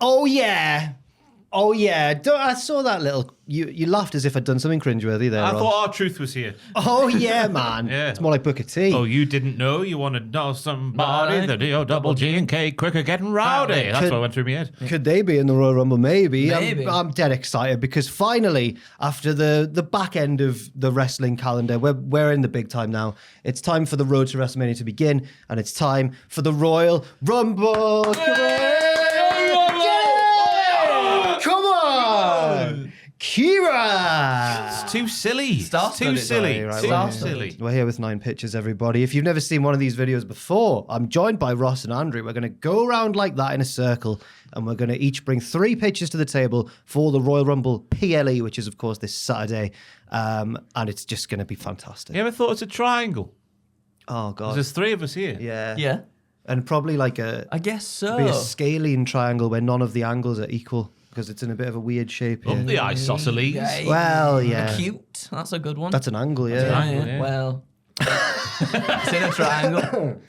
Oh, yeah. Oh, yeah. I saw that little... You laughed as if I'd done something cringeworthy there, I Ross. thought R-Truth was here. Oh, yeah, man. Yeah. It's more like Booker T. Oh, you didn't know? You want to know somebody? The D-O-double-G and K quicker getting rowdy. That's what went through my head. Could they be in the Royal Rumble? Maybe. I'm dead excited because finally, after the back end of the wrestling calendar, we're in the big time now. It's time for the road to WrestleMania to begin, and it's time for the Royal Rumble. Come on! Kira! It's too silly. Too silly. Right, Too silly. We're here with 9 pictures, everybody. If you've never seen one of these videos before, I'm joined by Ross and Andrew. We're going to go around like that in a circle, and we're going to each bring 3 pictures to the table for the Royal Rumble PLE, which is, of course, this Saturday. And it's just going to be fantastic. You ever thought it's a triangle? Oh, God. There's 3 of us here. Yeah. Yeah. And probably like I guess so. be a scalene triangle where none of the angles are equal because it's in a bit of a weird shape here. Up the isosceles. Well, yeah. Cute. That's a good one. That's an angle, yeah. Triangle, yeah. Well, it's in a triangle.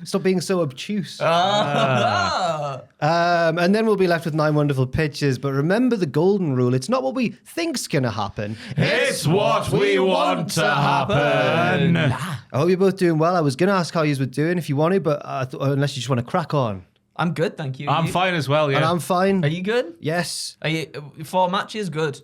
Stop being so obtuse. Ah. And then we'll be left with 9 wonderful pictures. But remember the golden rule. It's not what we think's going to happen. It's what we want to happen. I hope you're both doing well. I was going to ask how you were doing if you want to, but unless you just want to crack on. I'm good, thank you. I'm fine as well, yeah. And I'm fine. Are you good? Yes. Are you 4 matches? Good.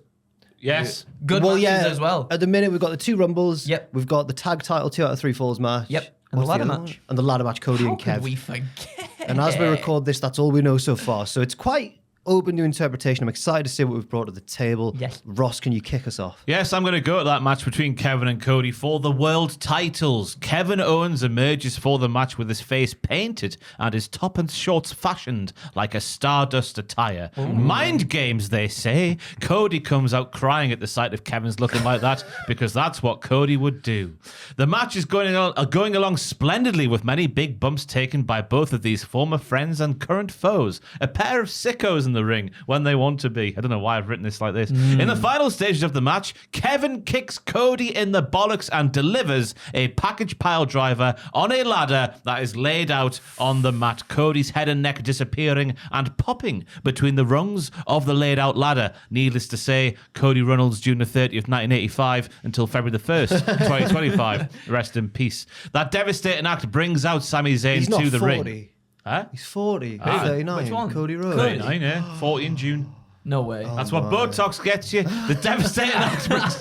Yes. Good matches as well. At the minute, we've got the 2 Rumbles. Yep. We've got the tag title 2 out of 3 falls match. Yep. And What's the ladder other match. one? And the ladder match, Cody How and Kev. could we forget? And as we record this, that's all we know so far. So it's quite open to interpretation. I'm excited to see what we've brought to the table. Yes. Ross, can you kick us off? Yes, I'm going to go at that match between Kevin and Cody for the world titles. Kevin Owens emerges for the match with his face painted and his top and shorts fashioned like a Stardust attire. Mind games, they say. Cody comes out crying at the sight of Kevin's looking like that because that's what Cody would do. The match is going along splendidly with many big bumps taken by both of these former friends and current foes. A pair of sickos in the ring when they want to be. I don't know why I've written this like this. In the final stages of the match, Kevin kicks Cody in the bollocks and delivers a package pile driver on a ladder that is laid out on the mat. Cody's head and neck disappearing and popping between the rungs of the laid out ladder. Needless to say, Cody Runnels, June the 30th, 1985 until February the 1st, 2025. Rest in peace. That devastating act brings out Sami Zayn He's not to the 40. ring. Huh? He's 40. Ah. 39. Which one? Cody Rhodes. 39, yeah. 40 in June. No way. That's what Botox gets you. The devastating act brings,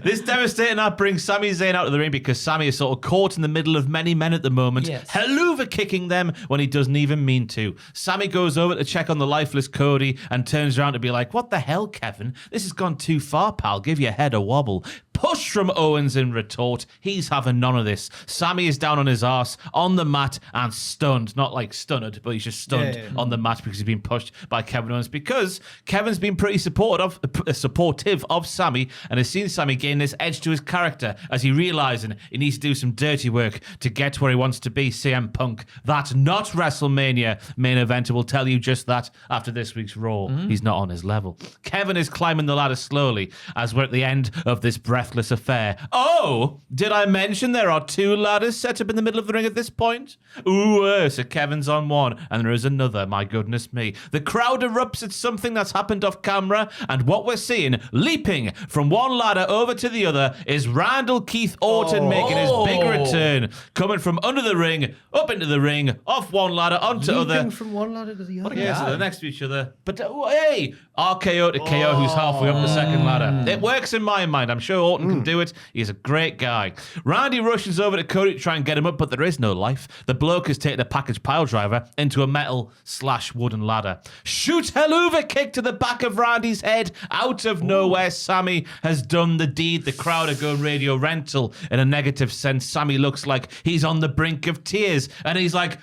this devastating act brings Sami Zayn out of the ring because Sami is sort of caught in the middle of many men at the moment. Yes. Helluva kicking them when he doesn't even mean to. Sami goes over to check on the lifeless Cody and turns around to be like, "What the hell, Kevin? This has gone too far, pal. Give your head a wobble." Push from Owens in retort. He's having none of this. Sami is down on his arse on the mat and stunned. Not like stunned, but he's just stunned on the mat because he's been pushed by Kevin Owens because Kevin's been pretty supportive of Sami and has seen Sami gain this edge to his character as he realizing he needs to do some dirty work to get to where he wants to be. CM Punk, that not WrestleMania main eventer, will tell you just that after this week's Raw. He's not on his level. Kevin is climbing the ladder slowly as we're at the end of this breathless affair. Oh, did I mention there are 2 ladders set up in the middle of the ring at this point? Ooh, so Kevin's on one and there is another. My goodness me. The crowd erupts at something that's happened off camera, and what we're seeing leaping from one ladder over to the other is Randall Keith Orton making his big return, coming from under the ring, up into the ring, off one ladder onto Leaping other. from one ladder to the other. Yeah, so they're next to each other. But hey, RKO to KO, who's halfway up the second ladder. It works in my mind. I'm sure Orton can do it. He's a great guy. Randy rushes over to Cody to try and get him up, but there is no life. The bloke has taken a package pile driver into a metal/wooden ladder. Shoot Helluva kick to the back of Randy's head. Out of nowhere, Sami has done the deed. The crowd are going radio rental in a negative sense. Sami looks like he's on the brink of tears, and he's like,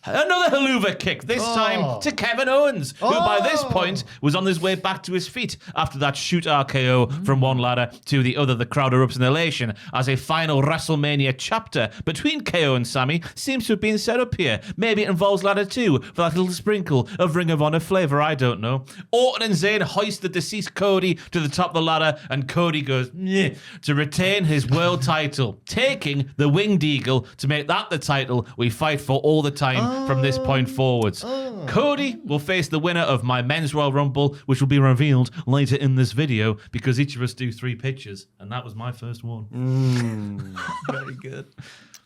another Helluva kick, this time to Kevin Owens, who by this point was on his way back to his feet after that shoot RKO from one ladder to the other. The crowd erupts in elation as a final WrestleMania chapter between KO and Sami seems to have been set up here. Maybe it involves ladder 2 for that little sprinkle of Ring of Honor flavor, I don't know. Orton and Zayn hoist the deceased Cody to the top of the ladder, and Cody goes to retain his world title, taking the Winged Eagle to make that the title we fight for all the time. from this point forwards. Cody will face the winner of my Men's Royal Rumble, which will be revealed later in this video because each of us do 3 pictures, and that was my first one. Very good.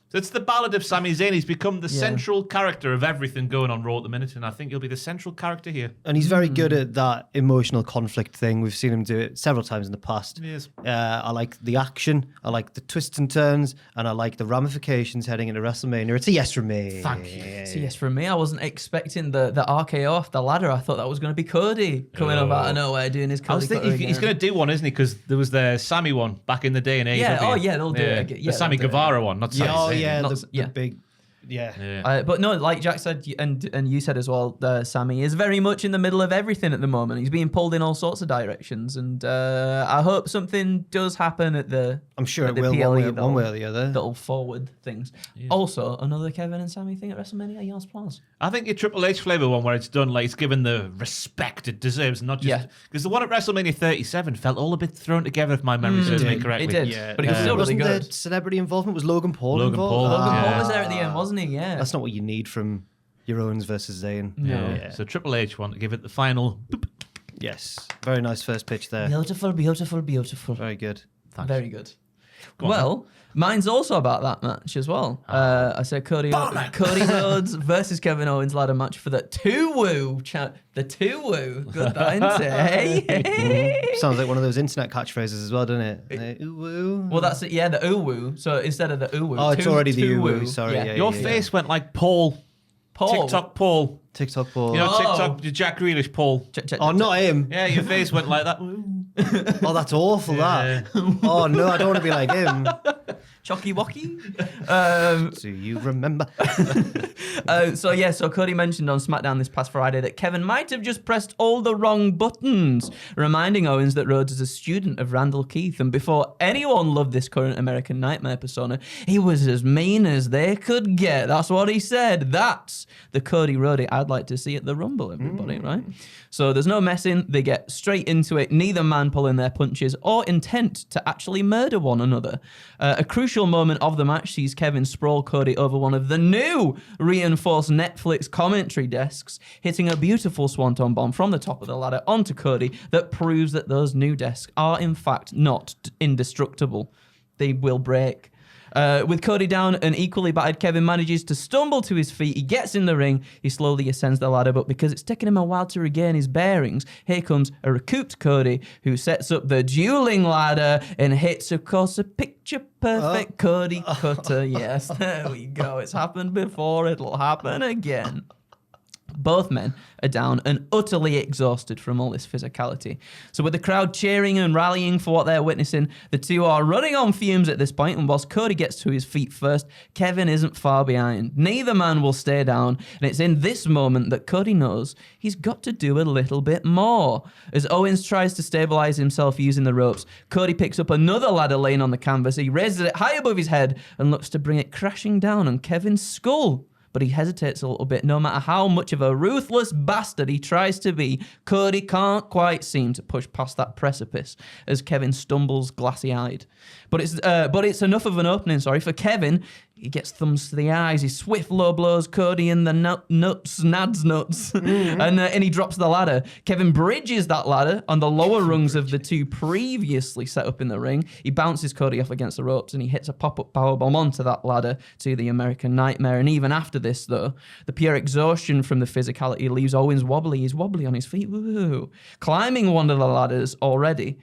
So it's the Ballad of Sami Zayn. He's become the central character of everything going on Raw at the minute, and I think he'll be the central character here. And he's very good at that emotional conflict thing. We've seen him do it several times in the past. Yes. I like the action, I like the twists and turns, and I like the ramifications heading into WrestleMania. It's a yes from me. Thank you. It's a yes from me. I wasn't expecting the RKO off the ladder. I thought that was going to be Cody coming up out of nowhere doing his Cody. I was thinking he's going to do one, isn't he? Because there was the Sammy one back in the day in AEW. Yeah, oh yeah, they'll do it again. Yeah, the Sammy Guevara one, not Sami Zayn. Yeah, Not- the big... Yeah. But no, like Jack said, and you said as well, Sammy is very much in the middle of everything at the moment. He's being pulled in all sorts of directions, and I hope something does happen at the. I'm sure at it the will, PLE one way or the other. That'll forward things. Yeah. Also, another Kevin and Sammy thing at WrestleMania. Yours, applause. I think your Triple H flavor one where it's done like it's given the respect it deserves, not just because the one at WrestleMania 37 felt all a bit thrown together if my memory serves me correctly. It did, Yeah. but it was still really Wasn't good. there celebrity involvement? Was Logan Paul Logan involved? Paul, Logan yeah. Paul was there at the end, wasn't he? Yeah. That's not what you need from your Owens versus Zayn. No. Yeah. So Triple H want to give it the final. Boop. Yes. Very nice first pitch there. Beautiful, beautiful, beautiful. Very good. Thanks. Very good. Go on, Well, mine's also about that match as well. I said Cody Rhodes versus Kevin Owens ladder match for the two-woo. The two-woo. Good that, isn't it? Hey. Sounds like one of those internet catchphrases as well, doesn't it? Ooh, woo. Well, that's it. Yeah, the ooh-woo. So instead of the ooh-woo. Oh, it's already the two-woo. ooh-woo. Sorry, yeah. Your face went like Paul. TikTok Paul. TikTok Paul. You know, Oh. TikTok Jack Grealish Paul. Oh, not him. Yeah, your face went like that. Oh, that's awful, Yeah. that. Oh, no, I don't want to be like him. Chocky Wocky. Do you remember? So Cody mentioned on SmackDown this past Friday that Kevin might have just pressed all the wrong buttons, reminding Owens that Rhodes is a student of Randall Keith, and before anyone loved this current American Nightmare persona, he was as mean as they could get. That's what he said. That's the Cody Rhodes I'd like to see at the Rumble, everybody, right? So there's no messing. They get straight into it, neither man pulling their punches or intent to actually murder one another. A crucial moment of the match sees Kevin sprawl Cody over one of the new reinforced Netflix commentary desks, hitting a beautiful swanton bomb from the top of the ladder onto Cody that proves that those new desks are in fact not indestructible. They will break. With Cody down, an equally battered Kevin manages to stumble to his feet. He gets in the ring. He slowly ascends the ladder, but because it's taken him a while to regain his bearings, here comes a recouped Cody who sets up the dueling ladder and hits, of course, a picture-perfect Cody cutter. Yes, there we go. It's happened before. It'll happen again. Both men are down and utterly exhausted from all this physicality. So with the crowd cheering and rallying for what they're witnessing, the two are running on fumes at this point, and whilst Cody gets to his feet first, Kevin isn't far behind. Neither man will stay down, and it's in this moment that Cody knows he's got to do a little bit more. As Owens tries to stabilize himself using the ropes, Cody picks up another ladder laying on the canvas. He raises it high above his head and looks to bring it crashing down on Kevin's skull. But he hesitates a little bit. No matter how much of a ruthless bastard he tries to be, Cody can't quite seem to push past that precipice as Kevin stumbles glassy-eyed. But it's enough of an opening, for Kevin. He gets thumbs to the eyes. He swift low blows Cody in the nuts, and he drops the ladder. Kevin bridges that ladder on the lower rungs of the two previously set up in the ring. He bounces Cody off against the ropes, and he hits a pop-up powerbomb onto that ladder to the American Nightmare. And even after this, though, the pure exhaustion from the physicality leaves Owens wobbly. He's wobbly on his feet. Woo. Climbing one of the ladders already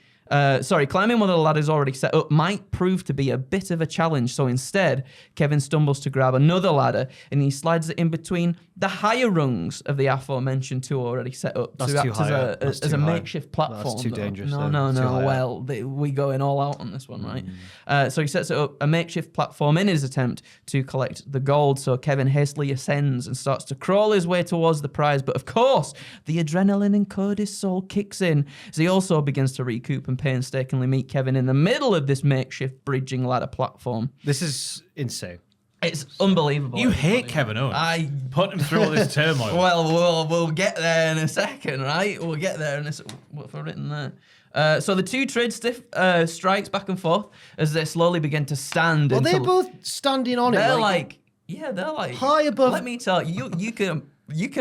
set up might prove to be a bit of a challenge. So instead, Kevin stumbles to grab another ladder and he slides it in between the higher rungs of the aforementioned two already set up That's to too act high. as a makeshift platform. That's too though. dangerous. No. Too high Well, we going all out on this one, right? So he sets it up, a makeshift platform, in his attempt to collect the gold. So Kevin hastily ascends and starts to crawl his way towards the prize. But of course, the adrenaline in Cody's soul kicks in as he also begins to recoup and painstakingly meet Kevin in the middle of this makeshift bridging ladder platform. This is insane. It's unbelievable. You hate Kevin Owens. I put him through all this turmoil. Well, we'll get there in a second, right? We'll get there in a second. What have I written there? So the two trade strikes back and forth as they slowly begin to stand. Well, they're both standing on it. They're like Yeah, they're like high above. Let me tell you, you can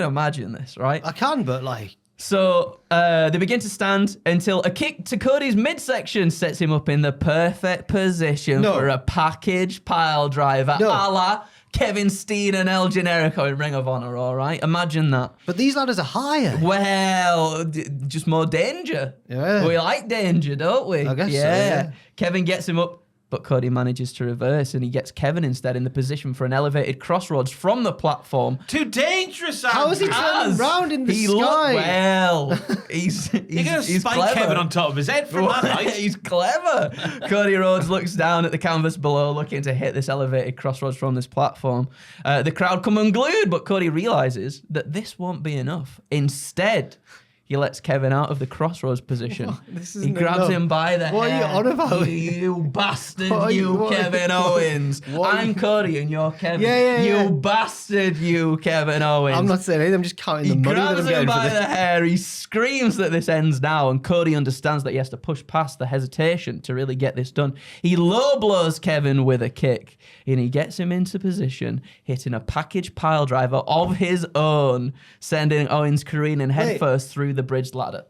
imagine this, right? I can, but like. So they begin to stand until a kick to Cody's midsection sets him up in the perfect position for a package pile driver, a la Kevin Steen and El Generico in Ring of Honor, all right? Imagine that. But these ladders are higher. Well, just more danger. Yeah. We like danger, don't we? I guess so, yeah. Kevin gets him up, but Cody manages to reverse, and he gets Kevin instead in the position for an elevated crossroads from the platform. Too dangerous, How is he turning round in the sky? Well, he's You're going to spike clever. Kevin on top of his head from that height. He's clever. Cody Rhodes looks down at the canvas below, looking to hit this elevated crossroads from this platform. The crowd come unglued, but Cody realizes that this won't be enough. Instead, he lets Kevin out of the crossroads position. He grabs him by the hair. What are you on about? You bastard, What? Kevin Owens. I'm Cody and you're Kevin. Yeah. You bastard, you Kevin Owens. I'm not saying anything. I'm just counting the He money that grabs I'm him getting for by this. the hair. He screams that this ends now, and Cody understands that he has to push past the hesitation to really get this done. He low blows Kevin with a kick, and he gets him into position, hitting a package pile driver of his own, sending Owens careening headfirst through the bridge ladder.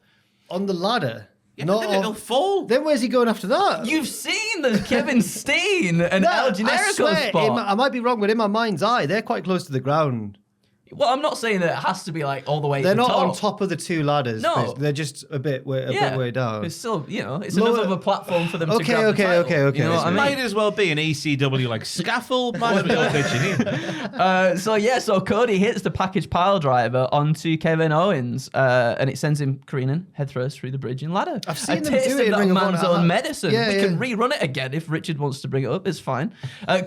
On the ladder? Yeah, but then it'll fall. Then where's he going after that? You've seen the Kevin Steen and El I Generico swear, spot. I might be wrong, but in my mind's eye, they're quite close to the ground. Well, I'm not saying that it has to be like all the way They're to the not top. on top of the two ladders. No. They're just a bit way down. It's still, it's Lower- enough of a platform for them to Okay, grab the title. okay. You know what I mean? Might as well be an ECW like scaffold match. We're pitching in. So Cody hits the package pile driver onto Kevin Owens, and it sends him careening headfirst through the bridge and ladder. I've seen a them taste do of it in that Ring of man's Honor. own medicine. Yeah, we yeah. can rerun it again if Richard wants to bring it up. It's fine.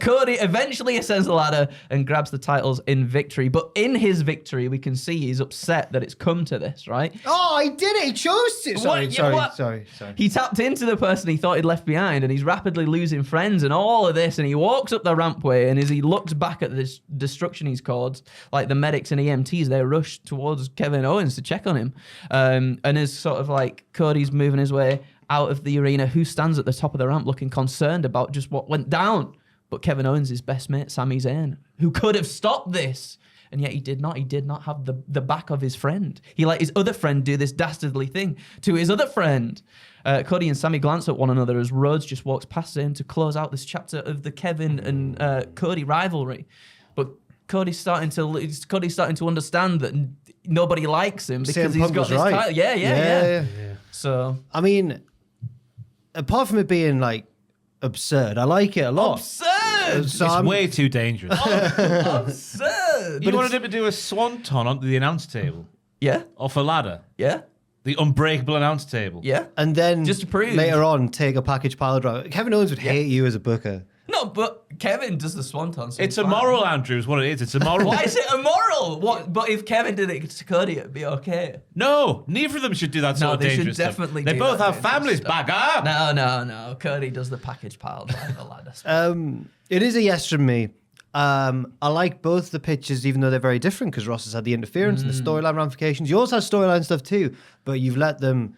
Cody eventually ascends the ladder and grabs the titles in victory. But in his victory, we can see he's upset that it's come to this, right? Oh, he did it. He chose to. Sorry. He tapped into the person he thought he'd left behind, and he's rapidly losing friends and all of this, and he walks up the rampway, and as he looks back at this destruction he's caused, like the medics and EMTs, they rush towards Kevin Owens to check on him. And as sort of like Cody's moving his way out of the arena, who stands at the top of the ramp looking concerned about just what went down? But Kevin Owens' his best mate, Sami Zayn, who could have stopped this. And yet he did not. He did not have the back of his friend. He let his other friend do this dastardly thing to his other friend. Cody and Sami glance at one another as Rhodes just walks past him to close out this chapter of the Kevin and Cody rivalry. But Cody's starting to understand that nobody likes him because he's got this title. Yeah. So I mean, apart from it being like absurd, I like it a lot. absurd. So It's I'm- way too dangerous. Absurd. You wanted him to do a swanton onto the announce table Yeah. off a ladder. Yeah. The unbreakable announce table. Yeah. and then Just to prove. later on take a package pile driver. Kevin Owens would hate you as a booker. No, but Kevin does the swanton. So It's fine. immoral, Andrew, is what it is. It's immoral. Why is it immoral? What? But if Kevin did it to Cody, it'd be okay. No, neither of them should do that sort of they should dangerous stuff. definitely They do both that have dangerous families stuff. back up. No. Cody does the package pile driver ladder. It is a yes from me. I like both the pitches, even though they're very different, because Ross has had the interference and the storyline ramifications. You also have storyline stuff too, but you've let them.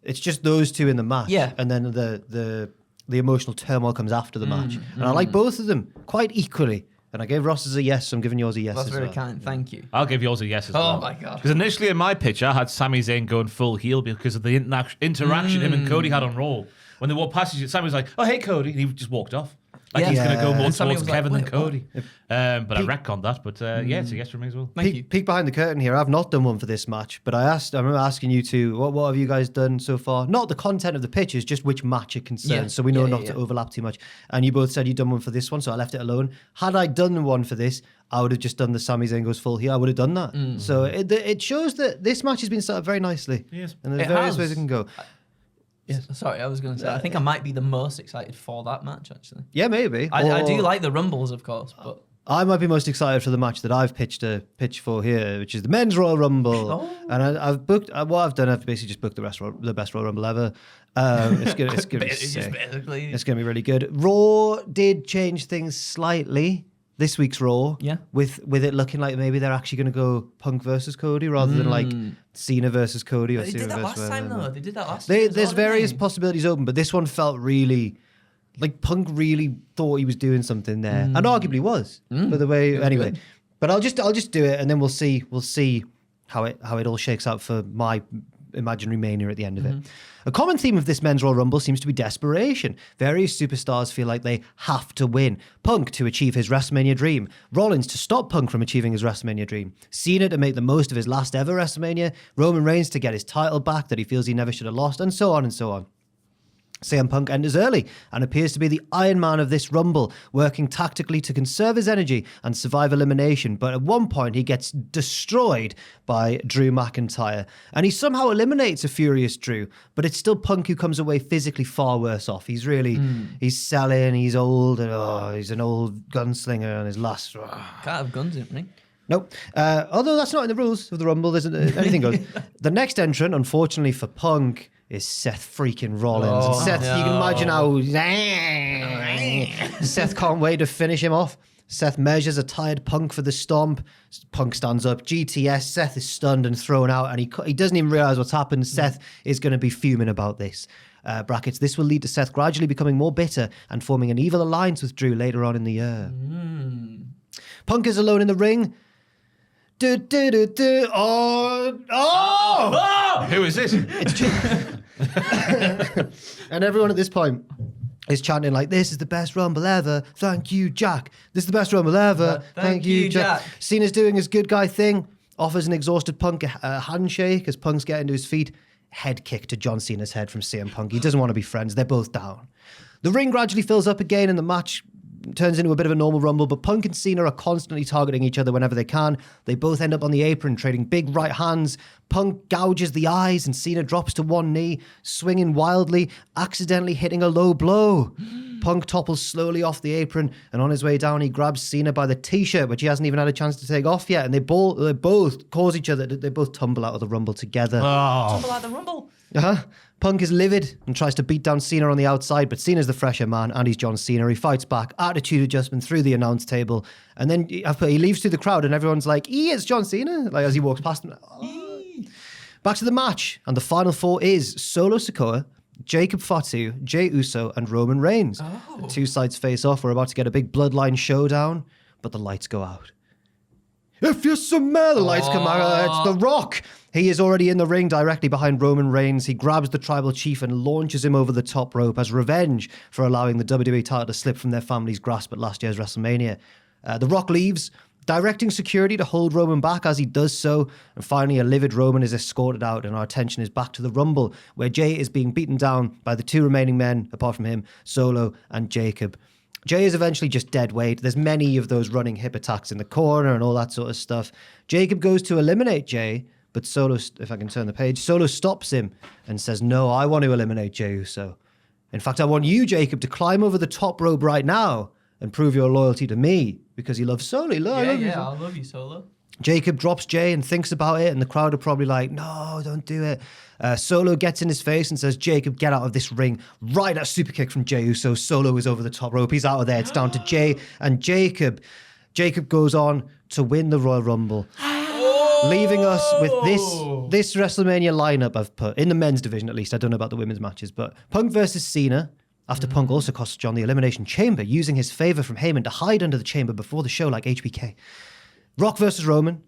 It's just those two in the match, Yeah. and then the emotional turmoil comes after the match. And I like both of them quite equally. And I gave Ross's a yes, so I'm giving yours a yes That's as very well. kind. Thank you. I'll give yours a yes as well. Oh my God. Because initially in my pitch, I had Sami Zayn going full heel because of the interaction him and Cody had on Raw. When they walked past each other, Sami was like, "Oh, hey, Cody," and he just walked off. Like Yeah. he's going to go more And Sami towards was like, Kevin than "Wait, what?" Cody. But I retconned that. But yeah, it's a yes from me as well. Thank you. Peek behind the curtain here. I've not done one for this match, but I remember asking you two, what have you guys done so far? Not the content of the pitches, just which match it concerns, Yeah. so we know Yeah, not yeah. to overlap too much. And you both said you'd done one for this one, so I left it alone. Had I done one for this, I would have just done the Sami Zayn goes full here. I would have done that. So it shows that this match has been set up very nicely. Yes. And there's It various has. ways it can go. Sorry, I was going to say, I think I might be the most excited for that match, actually. Yeah, maybe. I do Or- like the Rumbles, of course, but I might be most excited for the match that I've pitched for here, which is the Men's Royal Rumble. Oh. And I've booked, what I've done, I've basically just booked the best Royal Rumble ever. It's gonna be it's just sick. basically... It's gonna be really good. Raw did change things slightly. This week's Raw, Yeah. with it looking like maybe they're actually going to go Punk versus Cody rather than like Cena versus Cody or They Cena did that versus last time, whatever. though. They did that last time. as There's well, various didn't possibilities open, but this one felt really. Like Punk really thought he was doing something there, and arguably was. By the way, anyway. good. But I'll just do it, and then we'll see how it all shakes out for my imaginary mania at the end of it. A common theme of this men's Royal Rumble seems to be desperation. Various superstars feel like they have to win. Punk to achieve his WrestleMania dream. Rollins to stop Punk from achieving his WrestleMania dream. Cena to make the most of his last ever WrestleMania. Roman Reigns to get his title back that he feels he never should have lost, and so on and so on. CM Punk enters early and appears to be the Iron Man of this Rumble, working tactically to conserve his energy and survive elimination. But at one point, he gets destroyed by Drew McIntyre. And he somehow eliminates a furious Drew, but it's still Punk who comes away physically far worse off. He's really, he's selling, he's old, and he's an old gunslinger on his last... Can't have guns in it. Nope. Although that's not in the rules of the Rumble, there's anything goes. The next entrant, unfortunately for Punk, is Seth freaking Rollins. And Seth, you can imagine how Seth can't wait to finish him off. Seth measures a tired Punk for the stomp. Punk stands up. GTS. Seth is stunned and thrown out, and he doesn't even realize what's happened. Seth is going to be fuming about this. Brackets. This will lead to Seth gradually becoming more bitter and forming an evil alliance with Drew later on in the year. Punk is alone in the ring. Who is this? And everyone at this point is chanting like, "This is the best Rumble ever. Thank you, Jack. This is the best Rumble ever. Thank you, Jack." Cena's doing his good guy thing. Offers an exhausted Punk a handshake as Punk's getting to his feet. Head kick to John Cena's head from CM Punk. He doesn't want to be friends. They're both down. The ring gradually fills up again and the match turns into a bit of a normal Rumble, but Punk and Cena are constantly targeting each other whenever they can. They both end up on the apron, trading big right hands. Punk gouges the eyes and Cena drops to one knee, swinging wildly, accidentally hitting a low blow. Punk topples slowly off the apron, and on his way down, he grabs Cena by the t-shirt, which he hasn't even had a chance to take off yet, and they both cause each other, they both tumble out of the Rumble together. Tumble out the Rumble. Punk is livid and tries to beat down Cena on the outside, but Cena's the fresher man and he's John Cena. He fights back, attitude adjustment through the announce table, and then he leaves through the crowd and everyone's like, it's John Cena, like as he walks past him. Back to the match, and the final four is Solo Sikoa, Jacob Fatu, Jey Uso, and Roman Reigns. The two sides face off. We're about to get a big bloodline showdown, but the lights go out. If you smell the lights come out, it's The Rock. He is already in the ring directly behind Roman Reigns. He grabs the tribal chief and launches him over the top rope as revenge for allowing the WWE title to slip from their family's grasp at last year's WrestleMania. The Rock leaves, directing security to hold Roman back as he does so. And finally, a livid Roman is escorted out, and our attention is back to the Rumble, where Jey is being beaten down by the two remaining men, apart from him, Solo and Jacob. Jey is eventually just dead weight. There's many of those running hip attacks in the corner and all that sort of stuff. Jacob goes to eliminate Jey, but Solo, if I can turn the page, Solo stops him and says, "No, I want to eliminate Jey Uso. In fact, I want you, Jacob, to climb over the top rope right now and prove your loyalty to me," because he loves Solo. I love you, Solo. Jacob drops Jey and thinks about it, and the crowd are probably like, "No, don't do it." Solo gets in his face and says, "Jacob, get out of this ring." Right, a super kick from Jey Uso. Solo is over the top rope. He's out of there. It's down to Jey and Jacob. Jacob goes on to win the Royal Rumble, leaving us with this WrestleMania lineup I've put, in the men's division at least. I don't know about the women's matches, but Punk versus Cena, after Punk also cost John the Elimination Chamber, using his favor from Heyman to hide under the chamber before the show like HBK. Rock versus Roman.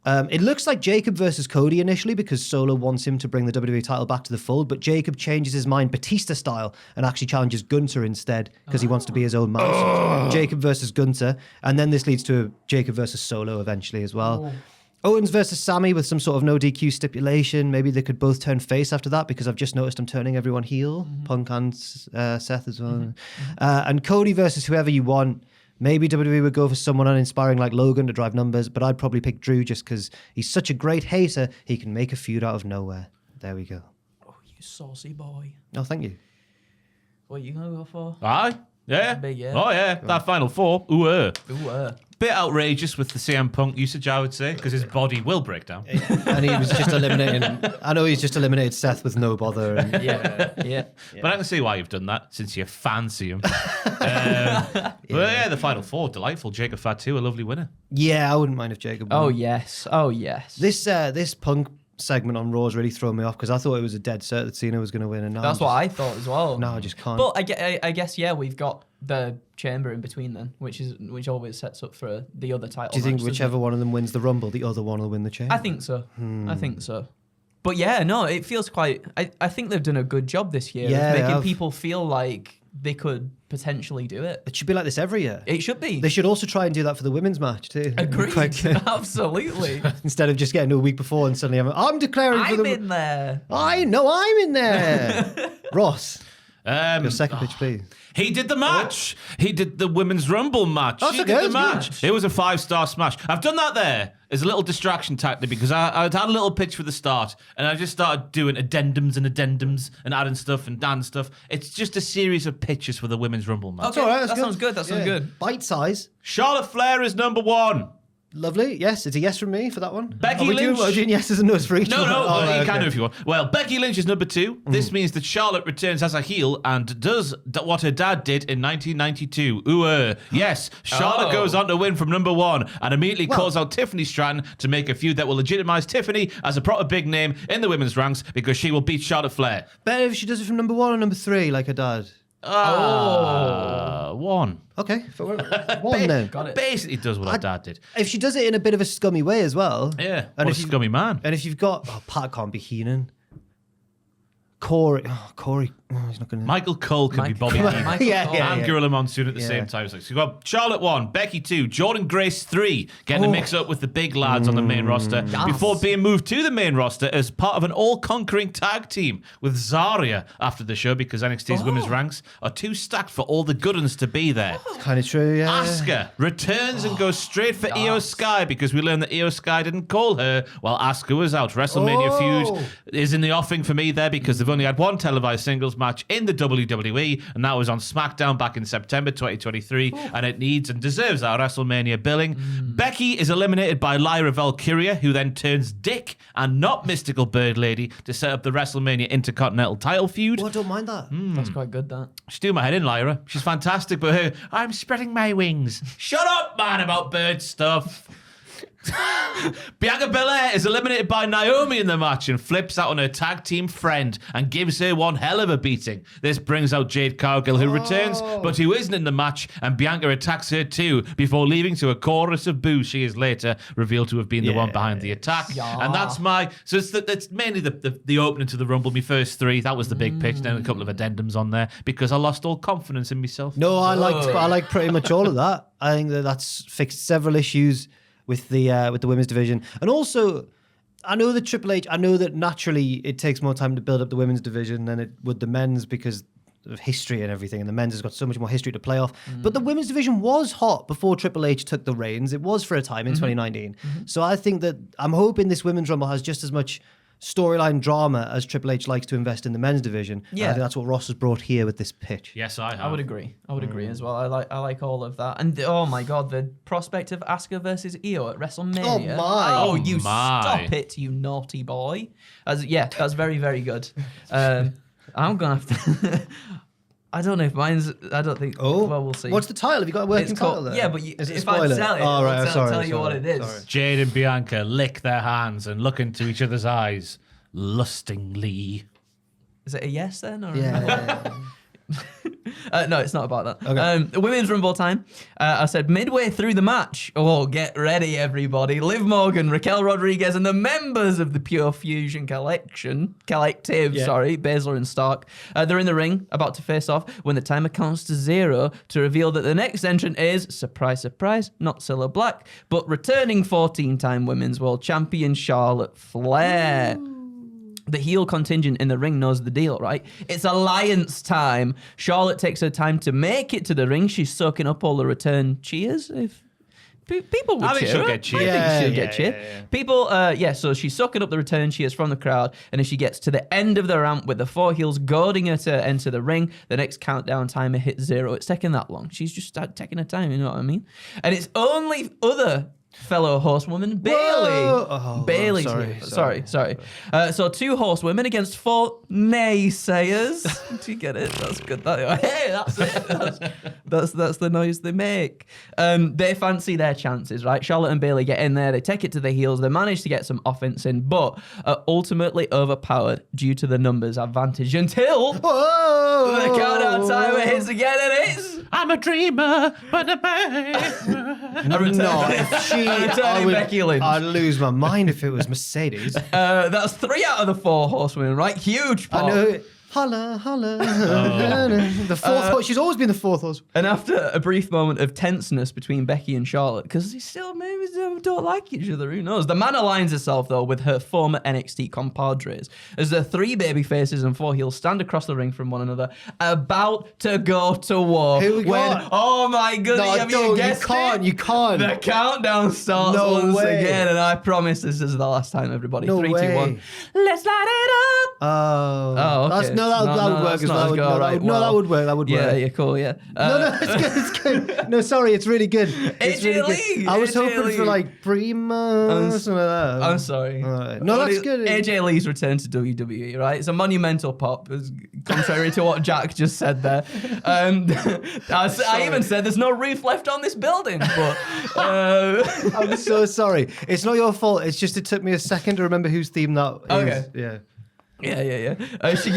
It looks like Jacob versus Cody initially because Solo wants him to bring the WWE title back to the fold, but Jacob changes his mind Batista style and actually challenges Gunther instead because he wants to be his own man. So Jacob versus Gunther, and then this leads to Jacob versus Solo eventually as well. Owens versus Sammy with some sort of no DQ stipulation. Maybe they could both turn face after that because I've just noticed I'm turning everyone heel. Punk and Seth as well. And Cody versus whoever you want. Maybe WWE would go for someone uninspiring like Logan to drive numbers, but I'd probably pick Drew just because he's such a great hater, he can make a feud out of nowhere. There we go. Oh, you saucy boy. Oh, thank you. What are you going to go for? Aye. Yeah. Big, yeah. Oh, yeah. That final four. Bit outrageous with the CM Punk usage, I would say, because his body will break down. And he was just eliminating... I know he's just eliminated Seth with no bother. And, Yeah. But I can see why you've done that, since you fancy him. But yeah, the final four, delightful. Jacob Fatu, a lovely winner. yeah, I wouldn't mind if Jacob won. Oh, yes. This Punk segment on Raw has really thrown me off because I thought it was a dead cert that Cena was going to win, and now That's what I thought as well. No, I just can't. But I guess we've got the chamber in between then, which always sets up for the other title. Do you think match, whichever one of them wins the Rumble, the other one will win the chamber? I think so. I think so. But yeah, no, it feels quite. I think they've done a good job this year Yeah, of they making have. people feel like they could potentially do it. It should be like this every year. It should be. They should also try and do that for the women's match too. Agreed. Quite- Absolutely. Instead of just getting to a week before and suddenly I'm declaring for I'm the. in there. I know I'm in there. Ross, your second pitch, please. He did the match. He did the Women's Rumble match. Oh, She okay, did the that's good. match. It was a 5-star smash. I've done that there as a little distraction tactic because I had a little pitch for the start and I just started doing addendums and adding stuff and Dan stuff. It's just a series of pitches for the Women's Rumble match. Okay, All right, that's that sounds good. That sounds good. Bite size. Charlotte Flair is number 1. Lovely. Yes, it's a yes from me for that one. Becky Are we Lynch. doing yeses and nos for each No, one? no, Oh, you right, can okay. do if you want. Well, Becky Lynch is number 2. This means that Charlotte returns as a heel and does what her dad did in 1992. Yes, Charlotte goes on to win from number 1 and immediately calls out Tiffany Stratton to make a feud that will legitimize Tiffany as a proper big name in the women's ranks because she will beat Charlotte Flair. Better if she does it from number 1 or number 3, like her dad. 1. Okay, one then. Got it. Basically does what her dad did. If she does it in a bit of a scummy way as well. Yeah, And what a if you- scummy man. And if you've got Pat can't be Heenan. Corey, he's not going to. Michael Cole can be Bobby Heenan. Michael Yeah, Cole. yeah. And Gorilla Monsoon at the Yeah. same time. So you've got Charlotte 1, Becky 2, Jordan Grace 3, getting to mix up with the big lads on the main roster before being moved to the main roster as part of an all-conquering tag team with Zarya after the show because NXT's women's ranks are too stacked for all the good uns to be there. Kind of true, yeah. Asuka returns and goes straight for Io Sky because we learned that Io Sky didn't call her while Asuka was out. WrestleMania feud is in the offing for me there because they've only had one televised singles match in the WWE and that was on SmackDown back in September 2023 and it needs and deserves our WrestleMania billing. Becky is eliminated by Lyra Valkyria who then turns Dick and not Mystical Bird Lady to set up the WrestleMania Intercontinental title feud. Oh, I don't mind that. That's quite good, that. She's doing my head in, Lyra. She's fantastic, but her, I'm spreading my wings. Shut up, man, about bird stuff. Bianca Belair is eliminated by Naomi in the match and flips out on her tag team friend and gives her one hell of a beating. This brings out Jade Cargill, who returns, but who isn't in the match, and Bianca attacks her too before leaving to a chorus of boos. She is later revealed to have been the one behind the attack. Yeah. And that's my... So it's mainly the opening to the Rumble, my first 3. That was the big pitch, then a couple of addendums on there because I lost all confidence in myself. No, I like pretty much all of that. I think that's fixed several issues with the women's division, and also I know that Triple H. I know that naturally it takes more time to build up the women's division than it would the men's because of history and everything, and the men's has got so much more history to play off. But the women's division was hot before Triple H took the reins. It was for a time in 2019. So I think that I'm hoping this women's Rumble has just as much storyline drama as Triple H likes to invest in the men's division. And I think that's what Ross has brought here with this pitch. Yes, I have. I would agree. I would agree as well. I like all of that. And oh my god, the prospect of Asuka versus Io at WrestleMania. Oh my. Oh, you my. stop it, you naughty boy. That's very, very good. I'm gonna have to. I don't know if mine's. I don't think. Oh, well, we'll see. What's the title? Have you got a working It's title called, there? yeah, but Is it a if I spoiler? tell it, Oh, right, I'll I'm sorry, tell you sorry, what it is. sorry. Jade and Bianca lick their hands and look into each other's eyes lustingly. Is it a yes then? Or Yeah. no, it's not about that. Okay. Women's Rumble time. I said midway through the match. Oh, get ready, everybody. Liv Morgan, Raquel Rodriguez, and the members of the Pure Fusion Collective, Baszler and Stark. They're in the ring, about to face off, when the timer counts to 0 to reveal that the next entrant is, surprise, surprise, not Cilla Black, but returning 14-time Women's World Champion Charlotte Flair. The heel contingent in the ring knows the deal, right? It's alliance time. Charlotte takes her time to make it to the ring. She's soaking up all the return cheers. If people would I think cheer she'll her. get cheered. I think she'll get cheered. Yeah. People, so she's sucking up the return cheers from the crowd, and if she gets to the end of the ramp with the 4 heels goading her to enter the ring, the next countdown timer hits 0. It's taking that long. She's just taking her time, you know what I mean? And it's only other fellow horsewoman Bailey. Oh, Bailey's sorry. here. Sorry. So 2 horsewomen against 4 naysayers. Do you get it? That's good. Hey, that's it. That's the noise they make. They fancy their chances, right? Charlotte and Bailey get in there. They take it to the heels. They manage to get some offense in, but are ultimately overpowered due to the numbers advantage until the countdown timer hits again, and it's I'm a dreamer, but a man. Becky Lynch. I'd lose my mind if it was Mercedes. That's 3 out of the 4 horsewomen, right? Huge pop. I know. Holla. The fourth. She's always been the fourth horse. And after a brief moment of tenseness between Becky and Charlotte, because they still maybe don't like each other, who knows? The man aligns herself, though, with her former NXT compadres, as the 3 baby faces and 4 heels stand across the ring from one another, about to go to war. Who we got? Oh my goodness, You can't. The countdown starts once again, and I promise this is the last time, everybody. No 3, way. 2, 1. Let's light it up! Oh, okay. that would work as well. That would work. That would work. Yeah, cool, yeah. It's good. No, sorry, it's really good. It's AJ really Lee, good. I was AJ hoping Lee. for like Prima, something like that. I'm sorry. No, that's good. AJ Lee's return to WWE, right? It's a monumental pop, contrary to what Jack just said there. I even said there's no roof left on this building, but I'm so sorry. It's not your fault. It's just it took me a second to remember whose theme that is. Okay. Yeah. Yeah. She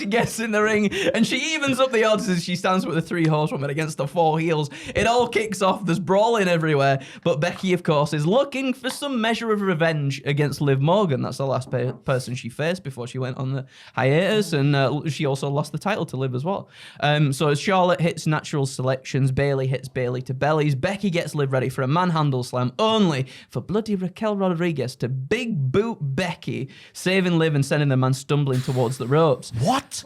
gets in the ring and she evens up the odds as she stands with the 3 horsewomen against the 4 heels. It all kicks off. There's brawling everywhere. But Becky, of course, is looking for some measure of revenge against Liv Morgan. That's the last person she faced before she went on the hiatus, and she also lost the title to Liv as well. So as Charlotte hits natural selections, Bailey hits Bailey to bellies. Becky gets Liv ready for a manhandle slam, only for bloody Raquel Rodriguez to big boot Becky, saving Liv and sending the man stumbling towards the ropes. What?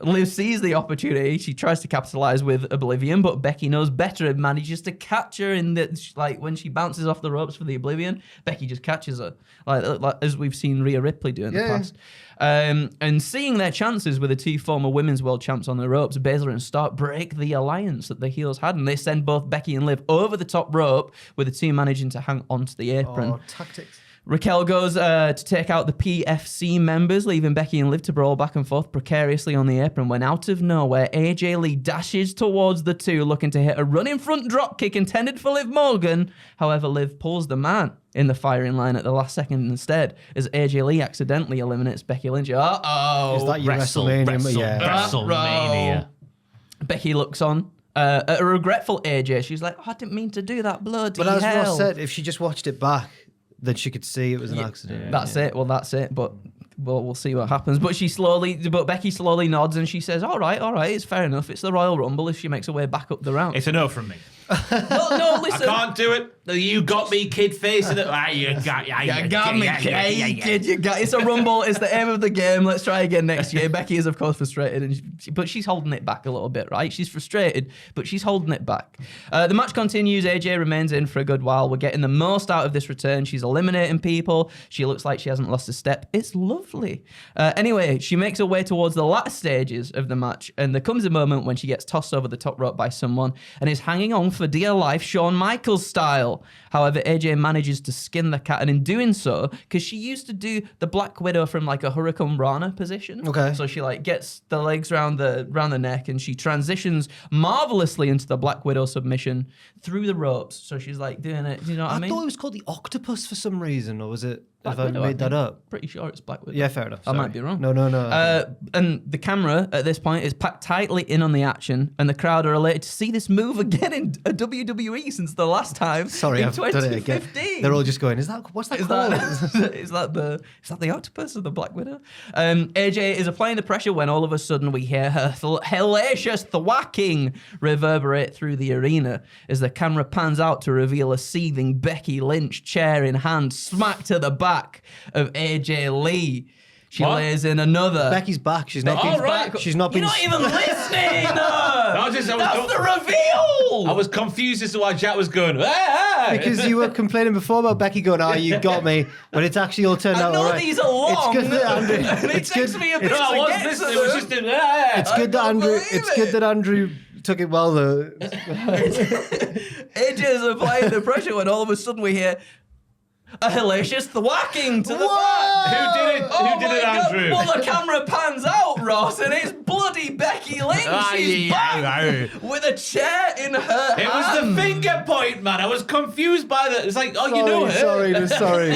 Liv sees the opportunity. She tries to capitalize with Oblivion, but Becky knows better and manages to catch her in the, like, when she bounces off the ropes for the Oblivion, Becky just catches her, like as we've seen Rhea Ripley do in the past. And seeing their chances with the 2 former women's world champs on the ropes, Baszler and Stark break the alliance that the heels had, and they send both Becky and Liv over the top rope, with the 2 managing to hang onto the apron. Oh, tactics. Raquel goes to take out the PFC members, leaving Becky and Liv to brawl back and forth precariously on the apron, when out of nowhere, AJ Lee dashes towards the 2, looking to hit a running front drop kick intended for Liv Morgan. However, Liv pulls the man in the firing line at the last second instead, as AJ Lee accidentally eliminates Becky Lynch. Uh-oh. Is that your WrestleMania? Yeah. WrestleMania. Becky looks on. A regretful AJ. She's like, I didn't mean to do that, bloody But as hell. Ross said, if she just watched it back, then she could see it was an accident. That's it. Well, that's it. But we'll see what happens. But Becky slowly nods and she says, all right, it's fair enough. It's the Royal Rumble if she makes her way back up the ramp. It's a no from me. No, listen. I can't do it. You got me, kid face. You got me, kid. It's a rumble. It's the aim of the game. Let's try again next year. Becky is, of course, frustrated, but she's holding it back a little bit, right? She's frustrated, but she's holding it back. The match continues. AJ remains in for a good while. We're getting the most out of this return. She's eliminating people. She looks like she hasn't lost a step. It's lovely. Anyway, she makes her way towards the latter stages of the match, and there comes a moment when she gets tossed over the top rope by someone and is hanging on for dear life, Shawn Michaels style. However, AJ manages to skin the cat, and in doing so, because she used to do the Black Widow from like a Hurricane Rana position. Okay. So she like gets the legs round the neck, and she transitions marvelously into the Black Widow submission through the ropes. So she's like doing it. Do you know what I mean? I thought it was called the Octopus for some reason, or was it? Black Have Widow, I made that up? Pretty sure it's Black Widow. Yeah, fair enough. I might be wrong. No. And the camera at this point is packed tightly in on the action, and the crowd are elated to see this move again in a WWE since the last time. Sorry, in I've done it again. 2015. They're all just going, what's that called? Is that the Octopus or the Black Widow? AJ is applying the pressure when all of a sudden we hear her hellacious thwacking reverberate through the arena as the camera pans out to reveal a seething Becky Lynch, chair in hand, smack to the back of AJ Lee. She lays in another. Becky's back. She's not been back. She's not been. You're not even listening. That's the reveal. I was confused as to why Jack was going. Because you were complaining before about Becky going, you got me, but it's actually all turned out all right. I know these are long. It's good that Andrew. It takes me a bit I wasn't listening. It was just It's good that Andrew Took it well though. AJ's applying the pressure when all of a sudden we hear a hellacious thwacking to the back. Who did it? Oh Who did it, my God. Andrew? Well, the camera pans out, Ross, and it's bloody Becky Lynch. She's back with a chair in her hand. It was the finger point, man. I was confused by that. It's like, oh, you know her. Sorry.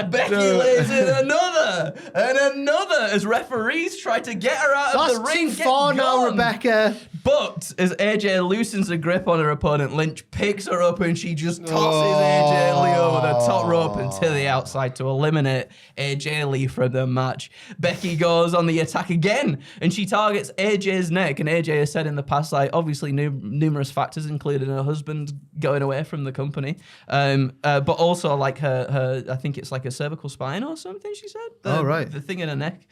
Becky lays in another and another as referees try to get her out of the ring. That's too far now, Rebecca. But as AJ loosens a grip on her opponent, Lynch picks her up and she just tosses AJ Lee over the top rope and to the outside to eliminate AJ Lee from the match. Becky goes on the attack again and she targets AJ's neck. And AJ has said in the past, like, obviously numerous factors, including her husband going away from the company, but also like her I think it's like a cervical spine or something. She said. The thing in her neck.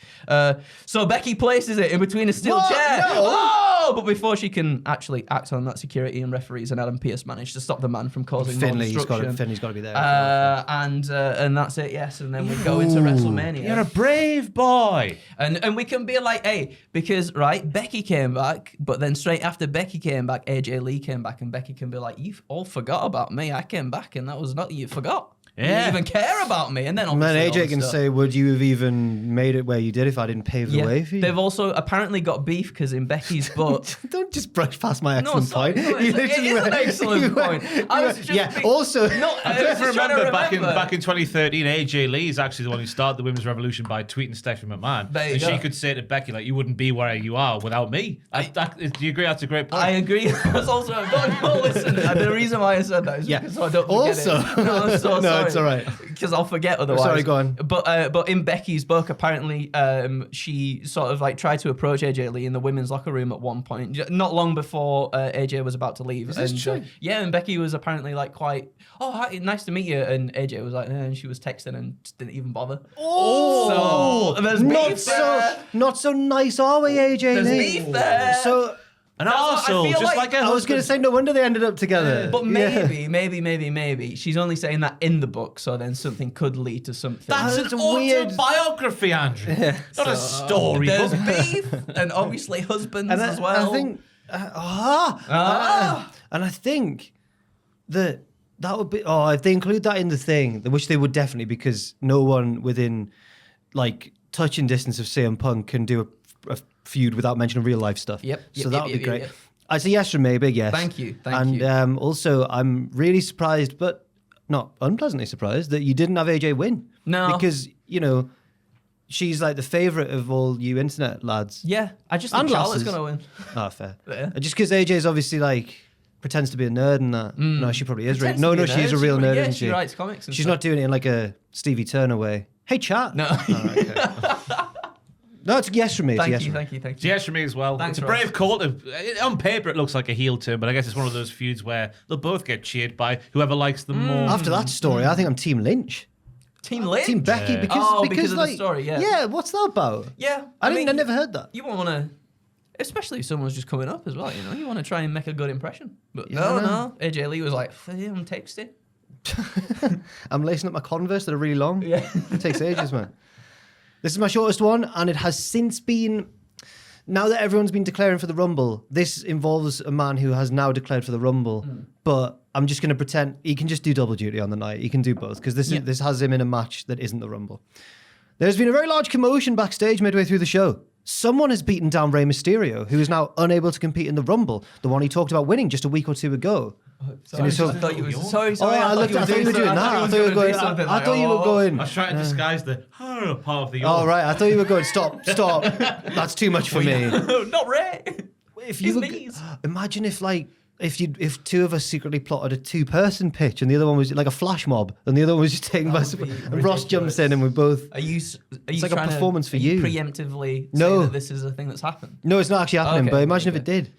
So Becky places it in between a steel chair. No. Oh, but before she can actually act on that, security and referees and Adam Pearce managed to stop the man from causing more destruction. Finley's got to be there. And that's it, yes. And then we go into WrestleMania. You're a brave boy. And we can be like, hey, because, right, Becky came back, but then straight after Becky came back, AJ Lee came back, and Becky can be like, you all forgot about me. I came back, and that was not, you forgot. You didn't even care about me. And then AJ can say, would you have even made it where you did if I didn't pave the way for you? They've also apparently got beef because in Becky's book... Don't just brush past my excellent point. No, it is an excellent point. Also... I don't remember back in 2013, AJ Lee is actually the one who started the women's revolution by tweeting Stephanie McMahon. And she could say to Becky, like, you wouldn't be where you are without me. Do you agree that's a great point? I agree. That's also... No, listen, the reason why I said that is because I don't forget it. No, I'm so sorry. It's all right. Because I'll forget otherwise. Sorry, go on. But in Becky's book, apparently, she sort of like tried to approach AJ Lee in the women's locker room at one point, not long before AJ was about to leave. Is this true? And Becky was apparently like quite, hi, nice to meet you, and AJ was like, and she was texting and just didn't even bother. Oh, so there's beef there. Not so nice, are we, AJ Lee? There's beef there. So. An arsehole, just like I was going to say, no wonder they ended up together. But maybe. She's only saying that in the book, so then something could lead to something. That's an autobiography, Andrew. Not a story. There's beef, and obviously husbands as well. I think, and I think that would be, if they include that in the thing, which they would definitely, because no one within, like, touching distance of CM Punk can do a feud without mentioning real life stuff. So that would be great. I say yes from me, big yes. Thank you. And also, I'm really surprised, but not unpleasantly surprised, that you didn't have AJ win. No. Because, she's like the favourite of all you internet lads. Yeah. I just think Charlotte's going to win. Oh, fair. Yeah. Just because AJ's obviously like, pretends to be a nerd and that. No, she probably is. Pretends No, to be a she's a nerd. real nerd, Yeah, isn't she? she writes comics and She's stuff. not doing it in like a Stevie Turner way. Hey, chat. No. Oh, okay. No, it's a yes from me. Thank you. It's yes from me as well. Thanks, it's a Ross. brave call. On paper, it looks like a heel turn, but I guess it's one of those feuds where they'll both get cheered by whoever likes them more. After that story, I think I'm Team Lynch. Team Lynch? Team Becky. Because of like, the story, yeah. Yeah, what's that about? Yeah. I never heard that. You won't want to, especially if someone's just coming up as well, you want to try and make a good impression. But Yeah, no. AJ Lee was like, I'm texting. I'm lacing up my Converse that are really long. Yeah. It takes ages, man. This is my shortest one, and it has since been... Now that everyone's been declaring for the Rumble, this involves a man who has now declared for the Rumble, but I'm just going to pretend he can just do double duty on the night. He can do both, because this has him in a match that isn't the Rumble. There's been a very large commotion backstage midway through the show. Someone has beaten down Rey Mysterio, who is now unable to compete in the Rumble, the one he talked about winning just a week or two ago. Sorry, I thought you were sorry. I thought you were doing that. I thought you were going. I was trying to disguise the part of the. Oh right, I thought you were going. Stop. That's too much for me. Not Ray. If you imagine if two of us secretly plotted a 2-person pitch and the other one was like a flash mob and the other one was just taken by and Ross jumps in and we both. Are you it's like a performance for you. Preemptively say that this is a thing that's happened? No, it's not actually happening. Okay, but imagine if it did.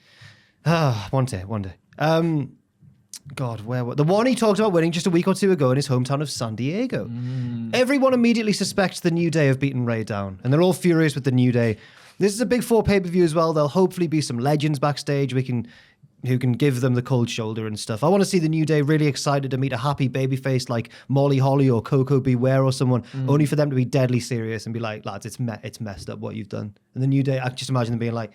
One day. God, the one he talked about winning just a week or two ago in his hometown of San Diego. Everyone immediately suspects the New Day have beaten Ray down, and they're all furious with the New Day. This is a Big 4 pay-per-view as well. There'll hopefully be some legends backstage who can give them the cold shoulder and stuff. I want to see the New Day really excited to meet a happy babyface like Molly Holly or Coco Beware or someone, only for them to be deadly serious and be like, lads, it's messed up what you've done. And the New Day, I just imagine them being like,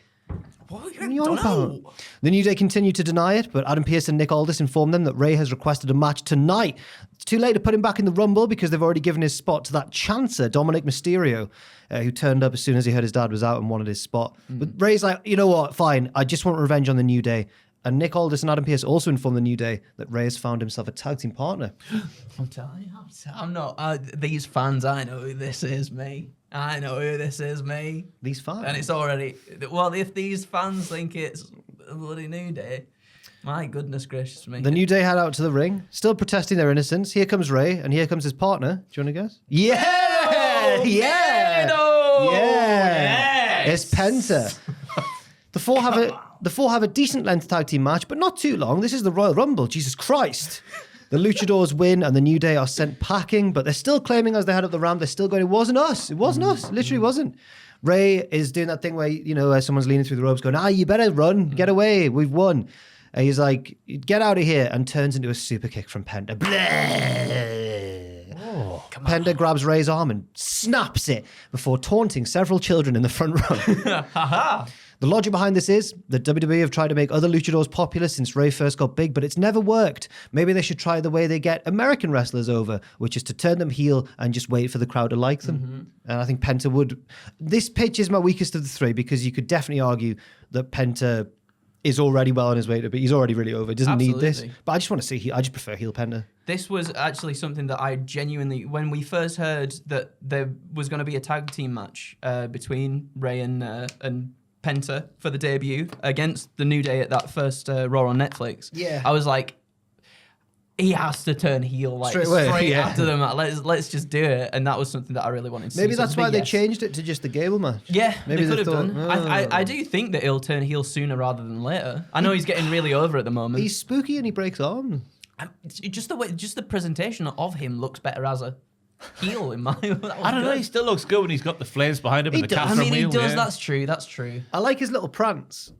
What are you on about? The New Day continued to deny it, but Adam Pearce and Nick Aldis informed them that Ray has requested a match tonight. It's too late to put him back in the Rumble because they've already given his spot to that chancer, Dominic Mysterio, who turned up as soon as he heard his dad was out and wanted his spot. But Ray's like, you know what, fine, I just want revenge on the New Day. And Nick Aldis and Adam Pearce also informed the New Day that Ray has found himself a tag team partner. I'm telling you, I'm not. These fans, I know who this is, me. I know who this is, me. These fans? And it's already... Well, if these fans think it's a bloody New Day, my goodness gracious me. The New Day head out to the ring, still protesting their innocence. Here comes Ray, and here comes his partner. Do you want to guess? Yeah! Yeah! No! Yeah! It's Penta. The four have a decent length tag team match, but not too long. This is the Royal Rumble. Jesus Christ. The Luchadors win and the New Day are sent packing, but they're still claiming as they head up the ramp, they're still going, it wasn't us. It wasn't us. It literally wasn't. Ray is doing that thing where, someone's leaning through the ropes going, you better run, get away, we've won. And he's like, get out of here, and turns into a super kick from Penta. Penta grabs Ray's arm and snaps it before taunting several children in the front row. The logic behind this is that WWE have tried to make other luchadors popular since Ray first got big, but it's never worked. Maybe they should try the way they get American wrestlers over, which is to turn them heel and just wait for the crowd to like them. And I think Penta would... This pitch is my weakest of the three because you could definitely argue that Penta is already well on his way to be... He's already really over. He doesn't need this. But I just want to see... I just prefer heel Penta. This was actually something that I genuinely... When we first heard that there was going to be a tag team match between Ray and Penta for the debut against the New Day at that first Raw on Netflix. Yeah. I was like, he has to turn heel straight away, after them. Let's just do it. And that was something that I really wanted to see. Maybe that's why they changed it to just the Gable match. Yeah, maybe they could have done. Oh. I do think that he'll turn heel sooner rather than later. I know he's getting really over at the moment. He's spooky and he breaks arms. Just the presentation of him looks better as a heel in my... I don't know, he still looks good when he's got the flames behind him and the Catherine wheel. He does, yeah. That's true. I like his little prance.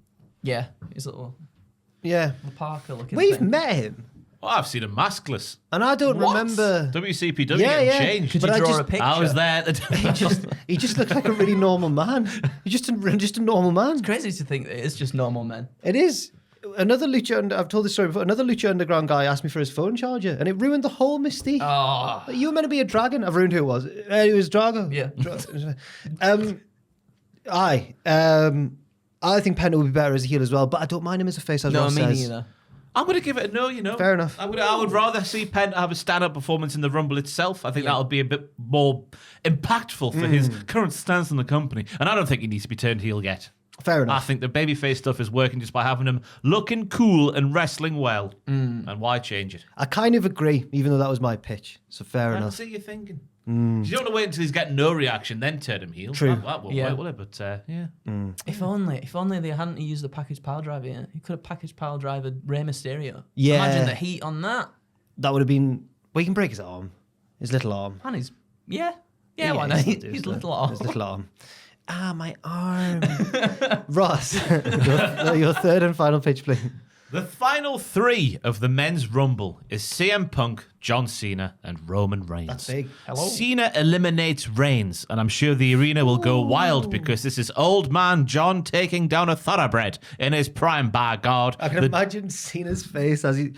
Yeah, his little Parker looking We've thing. met him. Oh, I've seen him maskless. And I don't remember... WCPW getting changed. Could you draw a picture? I was there. He just looked like a really normal man. He's just a normal man. It's crazy to think that it's just normal men. It is. Another I've told this story before, another Lucha Underground guy asked me for his phone charger, and it ruined the whole mystique. Oh. You were meant to be a dragon. I've ruined who it was. It was Drago. Yeah. I think Penta would be better as a heel as well, but I don't mind him as a face, as Ross me says. neither. I'm going to give it a no, Fair enough. I would rather see Penta have a stand-up performance in the Rumble itself. I think that'll be a bit more impactful for his current stance in the company. And I don't think he needs to be turned heel yet. Fair enough. I think the babyface stuff is working just by having him looking cool and wrestling well. And why change it? I kind of agree, even though that was my pitch. So fair I enough. see you thinking. You don't want to wait until he's getting no reaction, then turn him heel. True. That won't Yeah. work, will it? But yeah. If only they hadn't used the package pile driver yet. He could have package pile driver Rey Mysterio. Yeah. Imagine the heat on that. That would have been... Well, he can break his arm. His little arm. And his... Yeah, why not? His little arm. His little arm. My arm. Ross, your third and final pitch, please. The final three of the men's Rumble is CM Punk, John Cena, and Roman Reigns. That's big. Hello. Cena eliminates Reigns, and I'm sure the arena will go wild because this is old man John taking down a thoroughbred in his prime, by God. I can imagine Cena's face as he...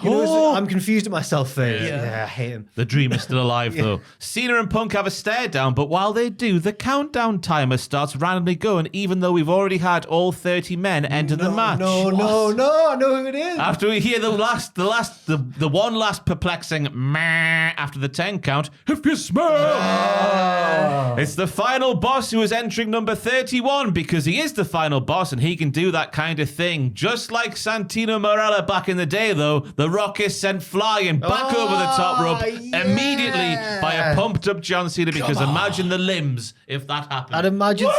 I'm confused at myself face. Yeah, I hate him. The dream is still alive, though. Cena and Punk have a stare down, but while they do, the countdown timer starts randomly going, even though we've already had all 30 men enter the match. No, I know who it is. After we hear the one last perplexing meh after the 10 count, if you smell, it's the final boss who is entering number 31 because he is the final boss and he can do that kind of thing. Just like Santino Marella back in the day, though, the Rock is sent flying back over the top rope immediately by a pumped up John Cena because imagine the limbs if that happened. I'd imagine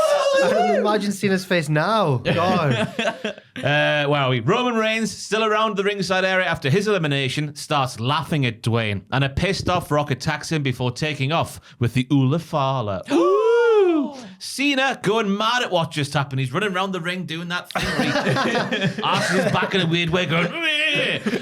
Cena's face now. God. Roman Reigns, still around the ringside area after his elimination, starts laughing at Dwayne, and a pissed off Rock attacks him before taking off with the Ula Fala. Ooh! Cena going mad at what just happened. He's running around the ring doing that thing where he arches his back in a weird way going...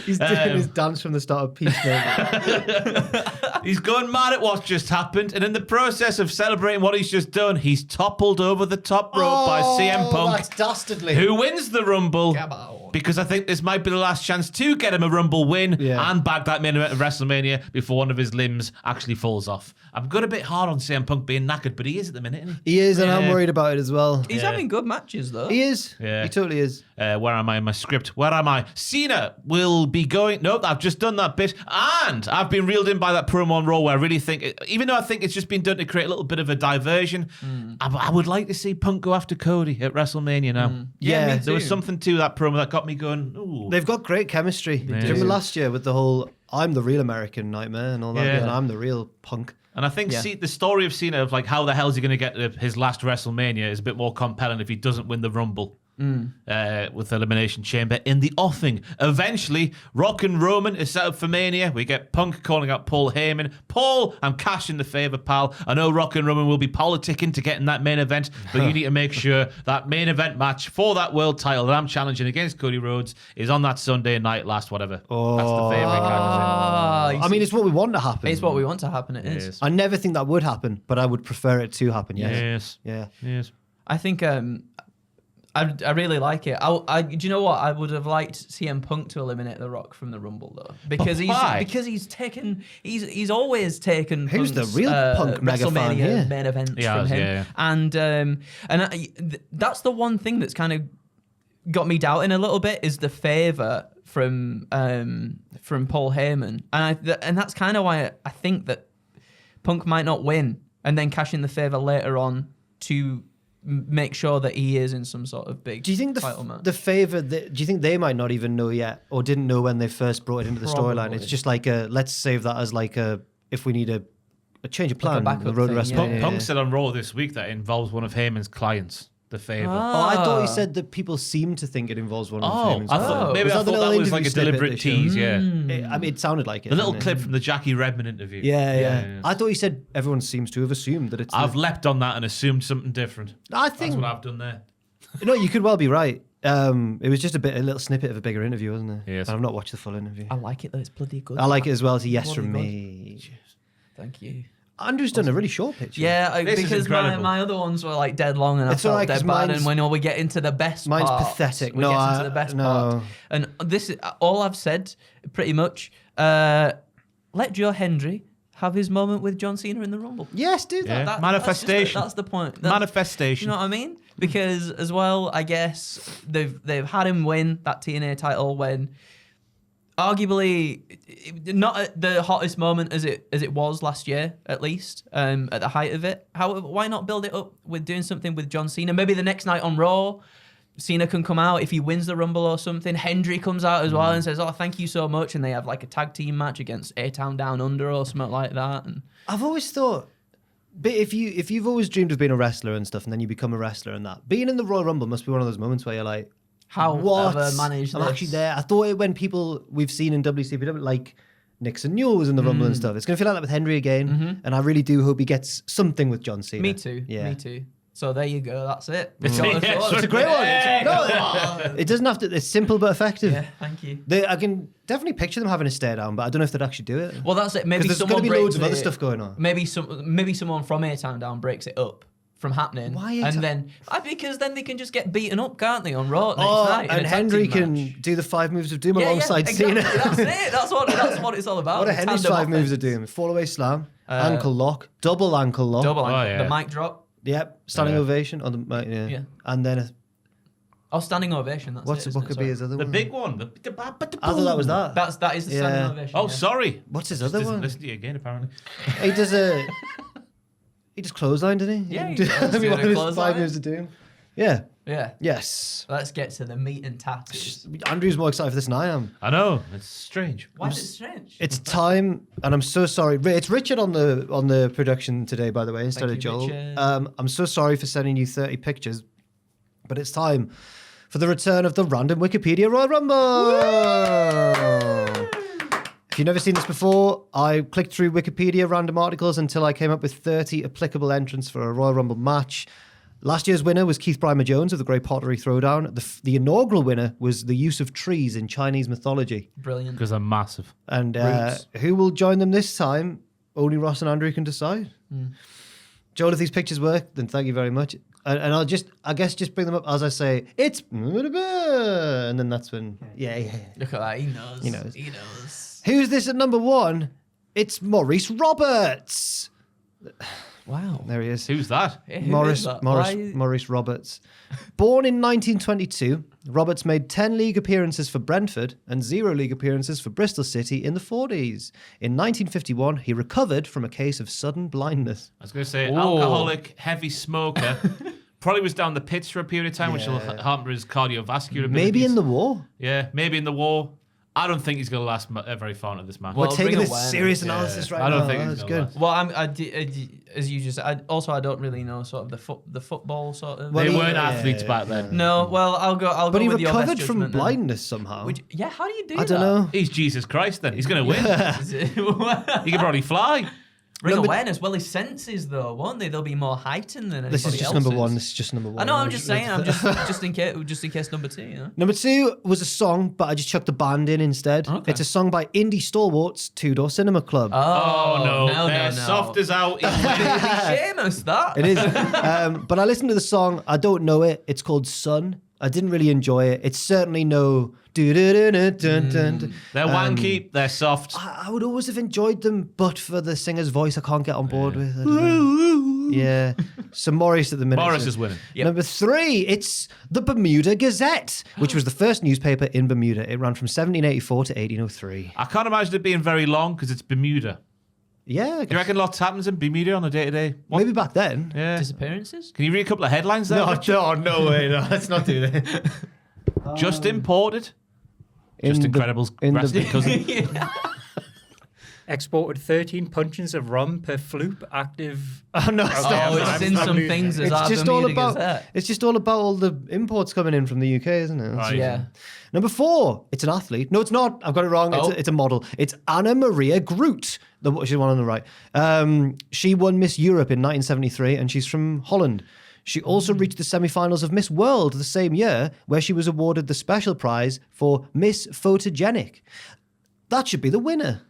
He's doing his dance from the start of Peacemaker. He's going mad at what just happened, and in the process of celebrating what he's just done, he's toppled over the top rope by CM Punk, That's dastardly. who wins the Rumble. Come on. Because I think this might be the last chance to get him a Rumble win and bag that main event of WrestleMania before one of his limbs actually falls off. I'm going a bit hard on CM Punk being knackered, but he is at the minute, isn't he? He is, and I'm worried about it as well. He's having good matches, though. He is. Yeah. He totally is. Where am I in my script? Where am I? Cena will be going... Nope, I've just done that bit. And I've been reeled in by that promo on Raw where I really think... Even though I think it's just been done to create a little bit of a diversion, I would like to see Punk go after Cody at WrestleMania now. Yeah, me There was too. something to that promo that got me going, ooh. They've got great chemistry. Do you remember last year with the whole I'm the real American nightmare and all that? Yeah. And I'm the real Punk. And I think the story of Cena of like how the hell is he going to get to his last WrestleMania is a bit more compelling if he doesn't win the Rumble with Elimination Chamber in the offing. Eventually, Rock and Roman is set up for Mania. We get Punk calling out Paul Heyman. Paul, I'm cashing the favour, pal. I know Rock and Roman will be politicking to get in that main event, but you need to make sure that main event match for that world title that I'm challenging against Cody Rhodes is on that Sunday night, last whatever. That's the favour. Ah, I mean, it's what we want to happen. it's what we want to happen. It is. Yes. I never think that would happen, but I would prefer it to happen. Yes. Yes. Yeah. Yes. I think I really like it. Do you know what? I would have liked CM Punk to eliminate The Rock from the Rumble though, because why? he's always taken. Who's the Punk's, real Punk mega fan WrestleMania here? main events Yeah, from him, yeah. and that's the one thing that's kind of got me doubting a little bit is the favor from Paul Heyman, and that's kind of why I think that Punk might not win and then cash in the favor later on to make sure that he is in some sort of big Do you think title match. the favor? Do you think they might not even know yet, or didn't know when they first brought it into the storyline? Probably. It's just like let's save that as like if we need a change of plan. backup the road to thing, WrestleMania. yeah. Punk said on Raw this week that it involves one of Heyman's clients, the favor. Oh, I thought he said that people seem to think it involves one of Oh, Heyman's I thought clients. maybe Was I thought the little that was like interview a snippet deliberate they showed? tease. Yeah, I mean, it sounded like it. the little didn't clip it? from the Jackie Redmond interview. Yeah. I thought he said everyone seems to have assumed that it's. I've leapt on that and assumed something different. I That's think. what I've done there. No, you could well be right. It was just a little snippet of a bigger interview, wasn't it? Yes. But I've not watched the full interview. I like it though. It's bloody good. I like it as well. It's a yes Bloody from good. me. Thank you. Andrew's done a really short picture. Yeah, This is because incredible. my other ones were like dead long and It's I felt alright, 'cause dead bad. mine's- And when we get into the best mine's parts, pathetic. We No, get into I- the best no. part. And this is all I've said, pretty much. Let Joe Hendry have his moment with John Cena in the Rumble. Yes, do that. Yeah. Manifestation. That's the point. Manifestation. You know what I mean? Because as well, I guess they've had him win that TNA title when arguably not at the hottest moment as it was last year, at least at the height of it. Why not build it up with doing something with John Cena? Maybe the next night on Raw, Cena can come out if he wins the Rumble or something. Hendry comes out as well and says, "Oh, thank you so much," and they have like a tag team match against A-Town Down Under or something like that. And I've always thought, but if you've always dreamed of being a wrestler and stuff, and then you become a wrestler and that, being in the Royal Rumble must be one of those moments where you're like, how what? have I managed I'm this? actually there. I thought it when people we've seen in WCPW, like Nixon Newell was in the Rumble and stuff. It's going to feel like that with Henry again, and I really do hope he gets something with John Cena. Me too. Yeah. Me too. So there you go. That's it. It's- yeah, It's a great one. Hey! No, it doesn't have to. It's simple but effective. Yeah, thank you. I can definitely picture them having a stare down, but I don't know if they'd actually do it. Well, that's it. 'Cause Maybe there's someone going to be breaks loads of other it. stuff going on. Maybe someone from A-Town Down breaks it up from happening. Why And A-Town? then because then they can just get beaten up, can't they, on Raw next Oh, night? in a and tag Henry team can match. do the 5 moves of doom Yeah, alongside exactly. Cena. That's it. That's what it's all about. What are The Henry's tandem 5 moves of offense. doom? Fall away slam, ankle lock, double ankle lock. Double ankle. yeah. The mic drop. Yep, standing Yeah. ovation on the yeah. Yeah. And then Oh, standing ovation. That's what's it, what isn't could it? be Sorry. his other The one? big one. I thought that was that. That is the Yeah. standing ovation. Oh, yeah. sorry. What's his Just other doesn't one? listen to you again, apparently. He does he just clotheslined, didn't he? Yeah, he didn't does do do one the of his clothesline. 5 moves of doom. Yeah. Yeah. Yes. Let's get to the meat and tattoos. Andrew's more excited for this than I am. I know. It's strange. Why is it strange? It's time, and I'm so sorry. It's Richard on the production today, by the way, instead Thank of you, Joel. Richard. I'm so sorry for sending you 30 pictures, but it's time for the return of the random Wikipedia Royal Rumble. If If you've never seen this before, I clicked through Wikipedia random articles until I came up with 30 applicable entrants for a Royal Rumble match. Last year's winner was Keith Brymer Jones of the Great Pottery Throwdown. The inaugural winner was the use of trees in Chinese mythology. Brilliant. Because they're massive. And who will join them this time? Only Ross and Andrew can decide. Joel, if these pictures work, then thank you very much. And I'll just bring them up as I say, it's... And then that's when... Yeah. Look at that. He knows. He knows. He knows. Who's this at number 1? It's Maurice Roberts. Wow. There he is. Who's that? Maurice Roberts. Born in 1922, Roberts made 10 league appearances for Brentford and 0 league appearances for Bristol City in the 40s. In 1951, he recovered from a case of sudden blindness. I was going to say, alcoholic, heavy smoker. Probably was down the pits for a period of time, which will hamper his cardiovascular abilities. Maybe in the war. Yeah, maybe in the war. I don't think he's going to last very far into this match. We're taking this serious analysis right now. I don't think it's good. Well, as you just said, I don't really know sort of the football sort of. Well, they weren't athletes back then. No, well, I'll go but he with your best recovered from judgment then. blindness somehow. How do you do that? I don't know. He's Jesus Christ then. He's going to win. He can probably fly. Bring awareness. Well, his senses though, won't they? They'll be more heightened than anybody This is just else's. number 1. This is just number 1. I know. I'm just saying. I'm just in case number 2. You know? Number 2 was a song, but I just chucked the band in instead. Okay. It's a song by indie stalwarts Two Door Cinema Club. Oh no. They're soft as out. Seamus, that. It is. But I listened to the song. I don't know it. It's called Sun. I didn't really enjoy it. It's certainly no... They're wanky. They're soft. I would always have enjoyed them, but for the singer's voice, I can't get on board with. I don't know. Yeah. So Morris at the minute. Morris is winning. Yep. Number 3, it's the Bermuda Gazette, which was the first newspaper in Bermuda. It ran from 1784 to 1803. I can't imagine it being very long because it's Bermuda. Yeah. Do you reckon lots happens in Bermuda on a day-to-day? Maybe back then. Yeah. Disappearances? Can you read a couple of headlines there? No way. No, let's not do that. Just imported. Just Incredible's wrestling cousin. Exported 13 puncheons of rum per floop active. Oh no! It's in some things as it's just all about. It's just all about all the imports coming in from the UK, isn't it? Right. Yeah. Number 4, it's an athlete. No, it's not. I've got it wrong. It's a model. It's Anna Maria Groot. She's the one on the right. She won Miss Europe in 1973, and she's from Holland. She also reached the semi-finals of Miss World the same year, where she was awarded the special prize for Miss Photogenic. That should be the winner.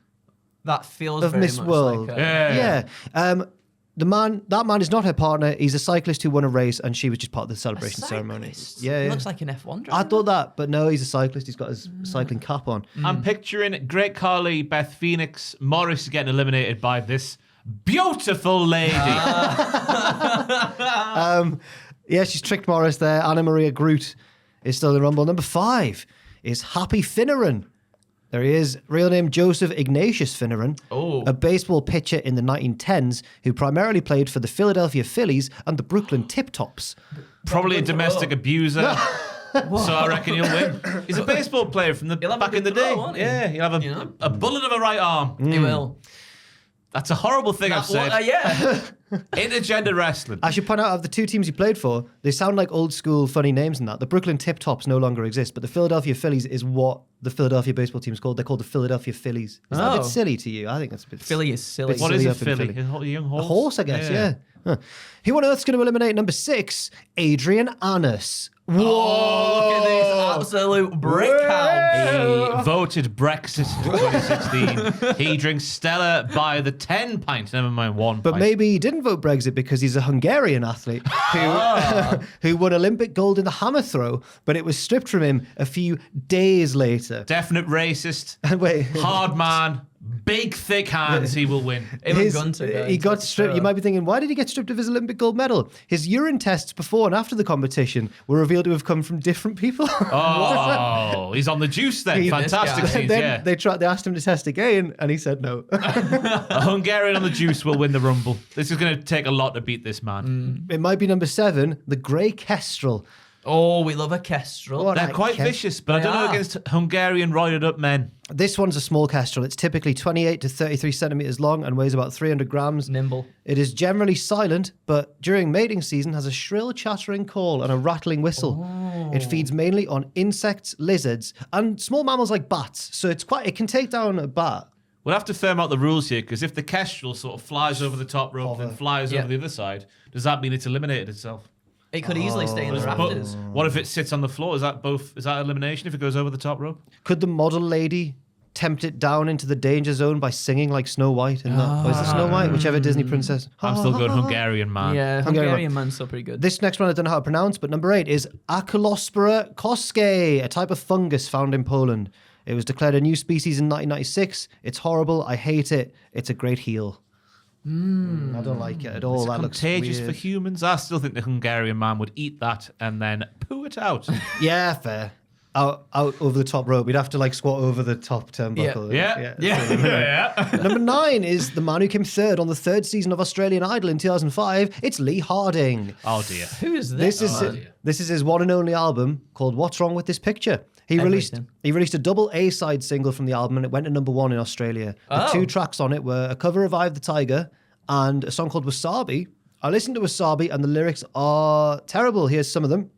That feels of very Miss much World. like Yeah. That man is not her partner. He's a cyclist who won a race, and she was just part of the celebration ceremony. Yeah, He looks like an F1 driver. I thought that, but no, he's a cyclist. He's got his cycling cap on. I'm picturing Great Carly, Beth Phoenix, Morris getting eliminated by this beautiful lady. Yeah, she's tricked Morris there. Anna Maria Groot is still in the Rumble. Number 5 is Happy Finneran. There he is. Real name Joseph Ignatius Finneran. Oh. A baseball pitcher in the 1910s who primarily played for the Philadelphia Phillies and the Brooklyn Tip Tops. Probably a domestic abuser. So I reckon he'll win. He's a baseball player from back in the day. won't he? Yeah, he'll have a bullet of a right arm. He will. That's a horrible thing I've said. Yeah. Intergender wrestling. I should point out, of the 2 teams he played for, they sound like old school funny names and that. The Brooklyn Tip Tops no longer exist, but the Philadelphia Phillies is what the Philadelphia baseball team is called. They're called the Philadelphia Phillies. Is that a bit silly to you? I think that's a bit Philly is silly. bit What is silly a up in filly? Philly. A young horse? A horse, I guess, yeah. Huh. Who on earth's going to eliminate number 6? Adrian Annis. Whoa! Look at this absolute brick house. He voted Brexit in 2016. He drinks Stella by the 10 pints, never mind 1 But pint. maybe he didn't vote Brexit because he's a Hungarian athlete who won Olympic gold in the hammer throw, but it was stripped from him a few days later. Definite racist. Wait. Hard man. Big, thick hands. He will win. He got stripped. You might be thinking, why did he get stripped of his Olympic gold medal? His urine tests before and after the competition were revealed to have come from different people. Oh, he's on the juice then. Fantastic scenes, Then yeah. they asked him to test again, and he said no. A Hungarian on the juice will win the Rumble. This is going to take a lot to beat this man. It might be number 7, the Grey Kestrel. Oh, we love a kestrel. What? They're quite vicious, but I don't know against Hungarian roided up men. This one's a small kestrel. It's typically 28 to 33 centimeters long and weighs about 300 grams. Nimble. It is generally silent, but during mating season has a shrill chattering call and a rattling whistle. Oh. It feeds mainly on insects, lizards, and small mammals like bats. So it can take down a bat We'll have to firm out the rules here, because if the kestrel sort of flies over the top rope and then flies over the other side, does that mean it's eliminated itself? It could easily stay in the rafters. What if it sits on the floor? Is that elimination if it goes over the top rope? Could the model lady tempt it down into the danger zone by singing like Snow White in that? Or is it Snow White? Whichever Disney princess. I'm still going Hungarian man. Yeah, Hungarian man's still pretty good. This next one I don't know how to pronounce, but number 8 is Aculospora koskiej, a type of fungus found in Poland. It was declared a new species in 1996. It's horrible. I hate it. It's a great heal. I don't like it at all. That looks contagious weird. for humans. I still think the Hungarian man would eat that and then poo it out. Yeah, fair. Out over the top rope. We'd have to like squat over the top turnbuckle. Yeah. Number 9 is the man who came third on the 3rd season of Australian Idol in 2005. It's Lee Harding. Oh dear. Who is this? This is his one and only album called What's Wrong with This Picture. He released a double A-side single from the album and it went to number 1 in Australia. The 2 tracks on it were a cover of Eye of the Tiger and a song called Wasabi. I listened to Wasabi and the lyrics are terrible. Here's some of them.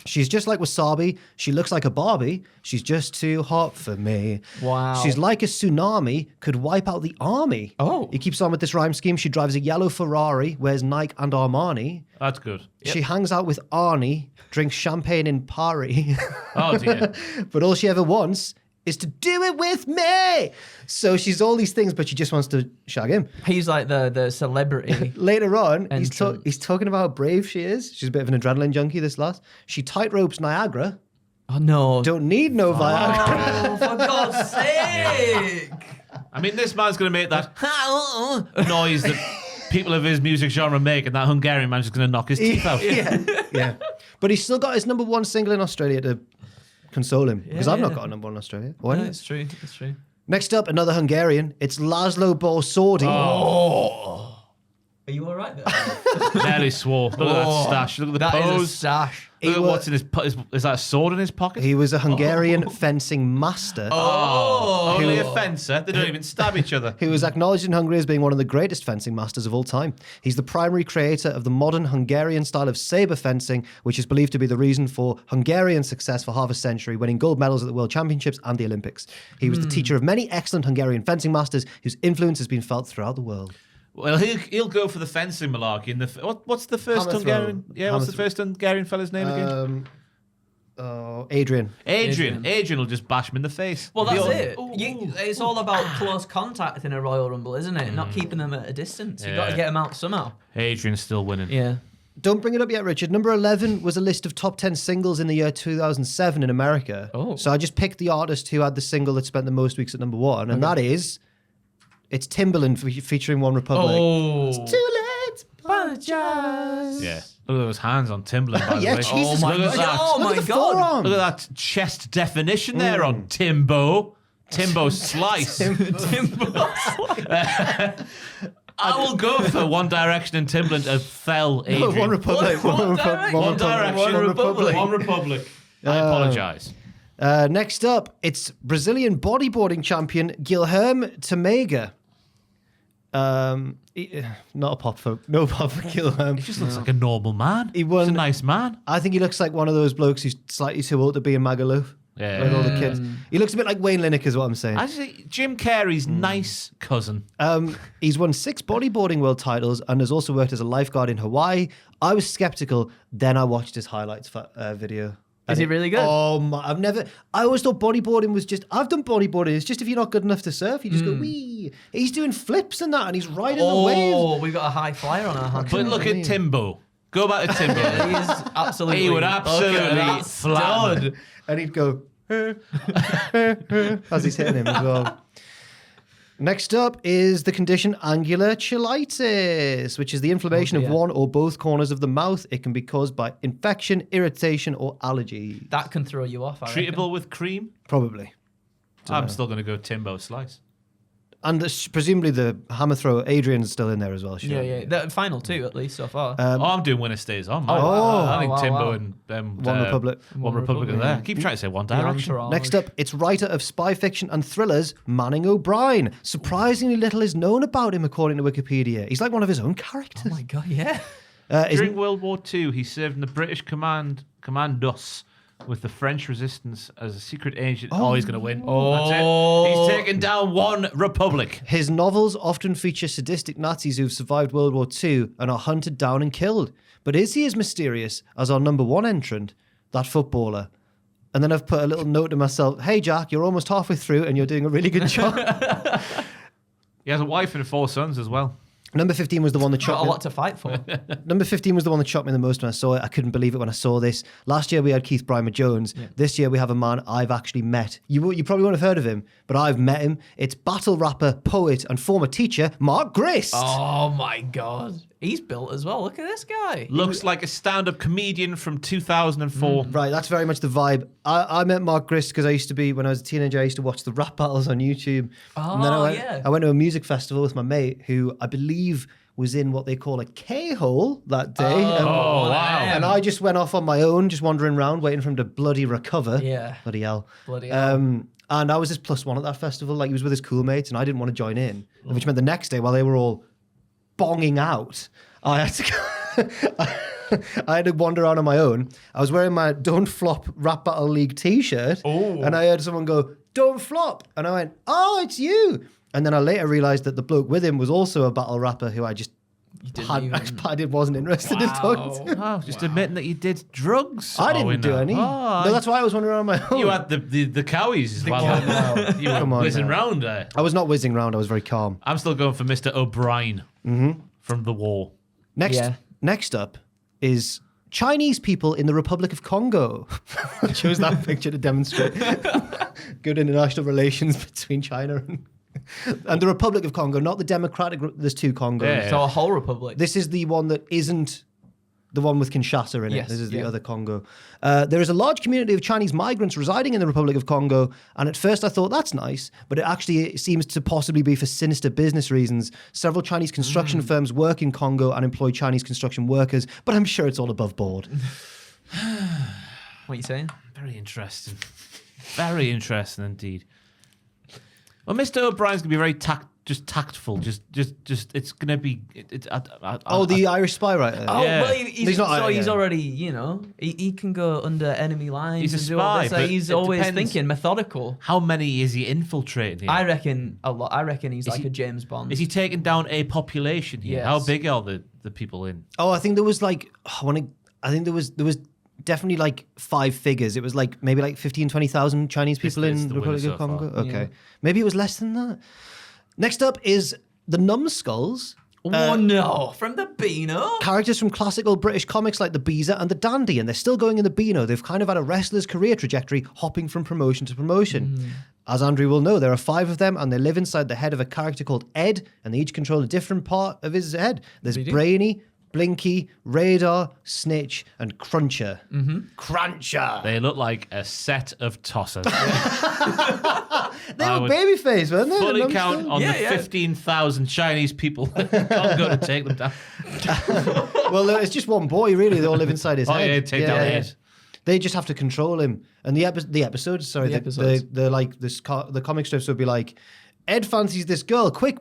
She's just like Wasabi. She looks like a Barbie. She's just too hot for me. Wow. She's like a tsunami, could wipe out the army. Oh. He keeps on with this rhyme scheme. She drives a yellow Ferrari, wears Nike and Armani. That's good. She hangs out with Arnie, drinks champagne in Paris. Oh dear. But all she ever wants is to do it with me. So she's all these things, but she just wants to shag him. He's like the celebrity. Later on, he's Entrance. talking about how brave she is. She's a bit of an adrenaline junkie, this last. She tightropes Niagara. Oh no. Don't need no Viagra. Oh, for God's sake. I mean, this man's going to make that noise that people of his music genre make, and that Hungarian man's just going to knock his teeth out. Yeah. But he's still got his number 1 single in Australia to console him. Because I've not got a number 1 in Australia. Why not? It's true. It's true. Next up, another Hungarian. It's Laszlo Borsodi. Are you all right there? Nearly swore. Look at that stash. Look at the That pose. is a sash. Look at what's in his is that a sword in his pocket? He was a Hungarian fencing master. Only a fencer. They don't even stab each other. Who was acknowledged in Hungary as being one of the greatest fencing masters of all time. He's the primary creator of the modern Hungarian style of saber fencing, which is believed to be the reason for Hungarian success for half a century, winning gold medals at the World Championships and the Olympics. He was the teacher of many excellent Hungarian fencing masters whose influence has been felt throughout the world. Well, he'll go for the fencing malarkey. In what's the first Hammer Hungarian? throw. Yeah, what's Hammer the first Hungarian fella's name again? Adrian. Adrian will just bash him in the face. Well, that's He'll- it. It's all about close contact in a Royal Rumble, isn't it? Not keeping them at a distance. You've got to Yeah. get them out somehow. Adrian's still winning. Yeah. Don't bring it up yet, Richard. Number 11 was a list of top 10 singles in the year 2007 in America. Oh. So I just picked the artist who had the single that spent the most weeks at number 1, and that is... It's Timbaland featuring One Republic. Oh. It's too late. Apologize. Yeah. Look at those hands on Timbaland, by the Yeah, way. Jesus. Oh my Look at God. that. Oh Look my at the God. forearm. Look at that chest definition there on Timbo. Timbo Slice. I will go for One Direction and Timbaland and fell Adrian. One Republic. One Direction. One Direction. One Republic. One Republic. I apologise. Next up, it's Brazilian bodyboarding champion Guilherme Tamega. Not a pop for Guilherme. He just looks like a normal man. He won- He's a nice man. I think he looks like one of those blokes who's slightly too old to be in Magaluf. Yeah. With all the kids. He looks a bit like Wayne Lineker is what I'm saying. Actually, Jim Carrey's nice cousin. He's won 6 bodyboarding world titles and has also worked as a lifeguard in Hawaii. I was skeptical, then I watched his highlights video. Is he really good? Oh my! I always thought bodyboarding was just. I've done bodyboarding. It's just if you're not good enough to surf, you just go wee. He's doing flips and that, and he's riding the waves. Oh, we've got a high flyer on our hands. But look at Timbo. Go back to Timbo. He is absolutely. He would absolutely that's flatten. stud. And he'd go as he's hitting him as well. Next up is the condition angular cheilitis, which is the inflammation of one or both corners of the mouth. It can be caused by infection, irritation, or allergy. That can throw you off. I reckon. Treatable with cream? Probably. I'm still going to go Timbo Slice. And presumably the hammer thrower, Adrian's still in there as well. Yeah. The final 2 at least so far. I'm doing Winner Stays On. Man. wow. I think Wow, Timbo wow. and One Republic. One Republic are there. Keep trying to say One Your Direction. entourage. Next up, it's writer of spy fiction and thrillers, Manning O'Brien. Surprisingly little is known about him according to Wikipedia. He's like one of his own characters. Oh my God, yeah. Isn't- During World War II, he served in the British Commandos, with the French resistance as a secret agent. Oh, he's going to win. Oh. That's it. He's taken down one republic. His novels often feature sadistic Nazis who've survived World War II and are hunted down and killed. But is he as mysterious as our number one entrant, that footballer? And then I've put a little note to myself, hey, Jack, you're almost halfway through and you're doing a really good job. He has a wife and 4 sons as well. Number 15 was the one that Got shocked a me. lot to fight for. Number 15 was the one that shocked me the most when I saw it. I couldn't believe it when I saw this. Last year we had Keith Brymer Jones. Yeah. This year we have a man I've actually met. You probably won't have heard of him, but I've met him. It's battle rapper, poet, and former teacher Mark Grist. Oh my God. He's built as well. Look at this guy. Looks like a stand-up comedian from 2004. Right, that's very much the vibe. I met Mark Grist because I used to be, when I was a teenager, I used to watch the rap battles on YouTube. Oh, and then I went to a music festival with my mate who I believe was in what they call a K-hole that day. Oh, wow. And I just went off on my own, just wandering around, waiting for him to bloody recover. Yeah. Bloody hell. Bloody hell. And I was his +1 at that festival. Like, he was with his cool mates, and I didn't want to join in. Which meant the next day, while they were all bonging out, I had to I had to wander around on my own. I was wearing my Don't Flop Rap Battle League t-shirt. And I heard someone go, "Don't flop." And I went, "Oh, it's you." And then I later realized that the bloke with him was also a battle rapper who I just wasn't interested in talking to. Oh, just admitting that you did drugs. I didn't do any. Oh, No, that's why I was wandering around on my own. you had the cowies as well. You were Come on whizzing now. round there. I was not whizzing around. I was very calm. I'm still going for Mr. O'Brien from the war. Next up is Chinese people in the Republic of Congo. I chose that picture to demonstrate good international relations between China and the Republic of Congo, not the Democratic. There's 2 Congos. Yeah. So a whole republic. This is the one that isn't the one with Kinshasa in it. Yes, This is the yeah. other Congo. There is a large community of Chinese migrants residing in the Republic of Congo, and at first I thought that's nice, but it actually seems to possibly be for sinister business reasons. Several Chinese construction firms work in Congo and employ Chinese construction workers, but I'm sure it's all above board. What are you saying? Very interesting. Very interesting indeed. Well, Mr. O'Brien's gonna be very tactful. Just. It's gonna be. The Irish spy writer. Oh, Yeah. well, he's not- he's yeah. already, he can go under enemy lines. He's a and do all spy, this. but He's it always depends. thinking methodical. How many is he infiltrating here? I reckon a lot. I reckon he's like he- a James Bond. Is he taking down a population here? Yes. How big are the people in? Oh, I think there was like, I think there was definitely like 5 figures. It was like maybe like 15, 20,000 Chinese people This is in the the winner Republic of so Congo. far. Okay. Yeah. Maybe it was less than that. Next up is the Numbskulls. Oh no, from the Beano? Characters from classical British comics like the Beezer and the Dandy, and they're still going in the Beano. They've kind of had a wrestler's career trajectory, hopping from promotion to promotion. As Andrew will know, there are 5 of them, and they live inside the head of a character called Ed, and they each control a different part of his head. There's Brainy, Blinky, Radar, Snitch, and Cruncher. Cruncher! They look like a set of tossers. They were babyface, weren't they? Fully The count Numbskulls? on the Yeah. 15,000 Chinese people in Congo to take them down. Well, it's just one boy, really. They all live inside his Oh, head. yeah, take down the head. They just have to control him. And the episodes, sorry, The episodes. the like this the comic strips would be like, Ed fancies this girl. Quick,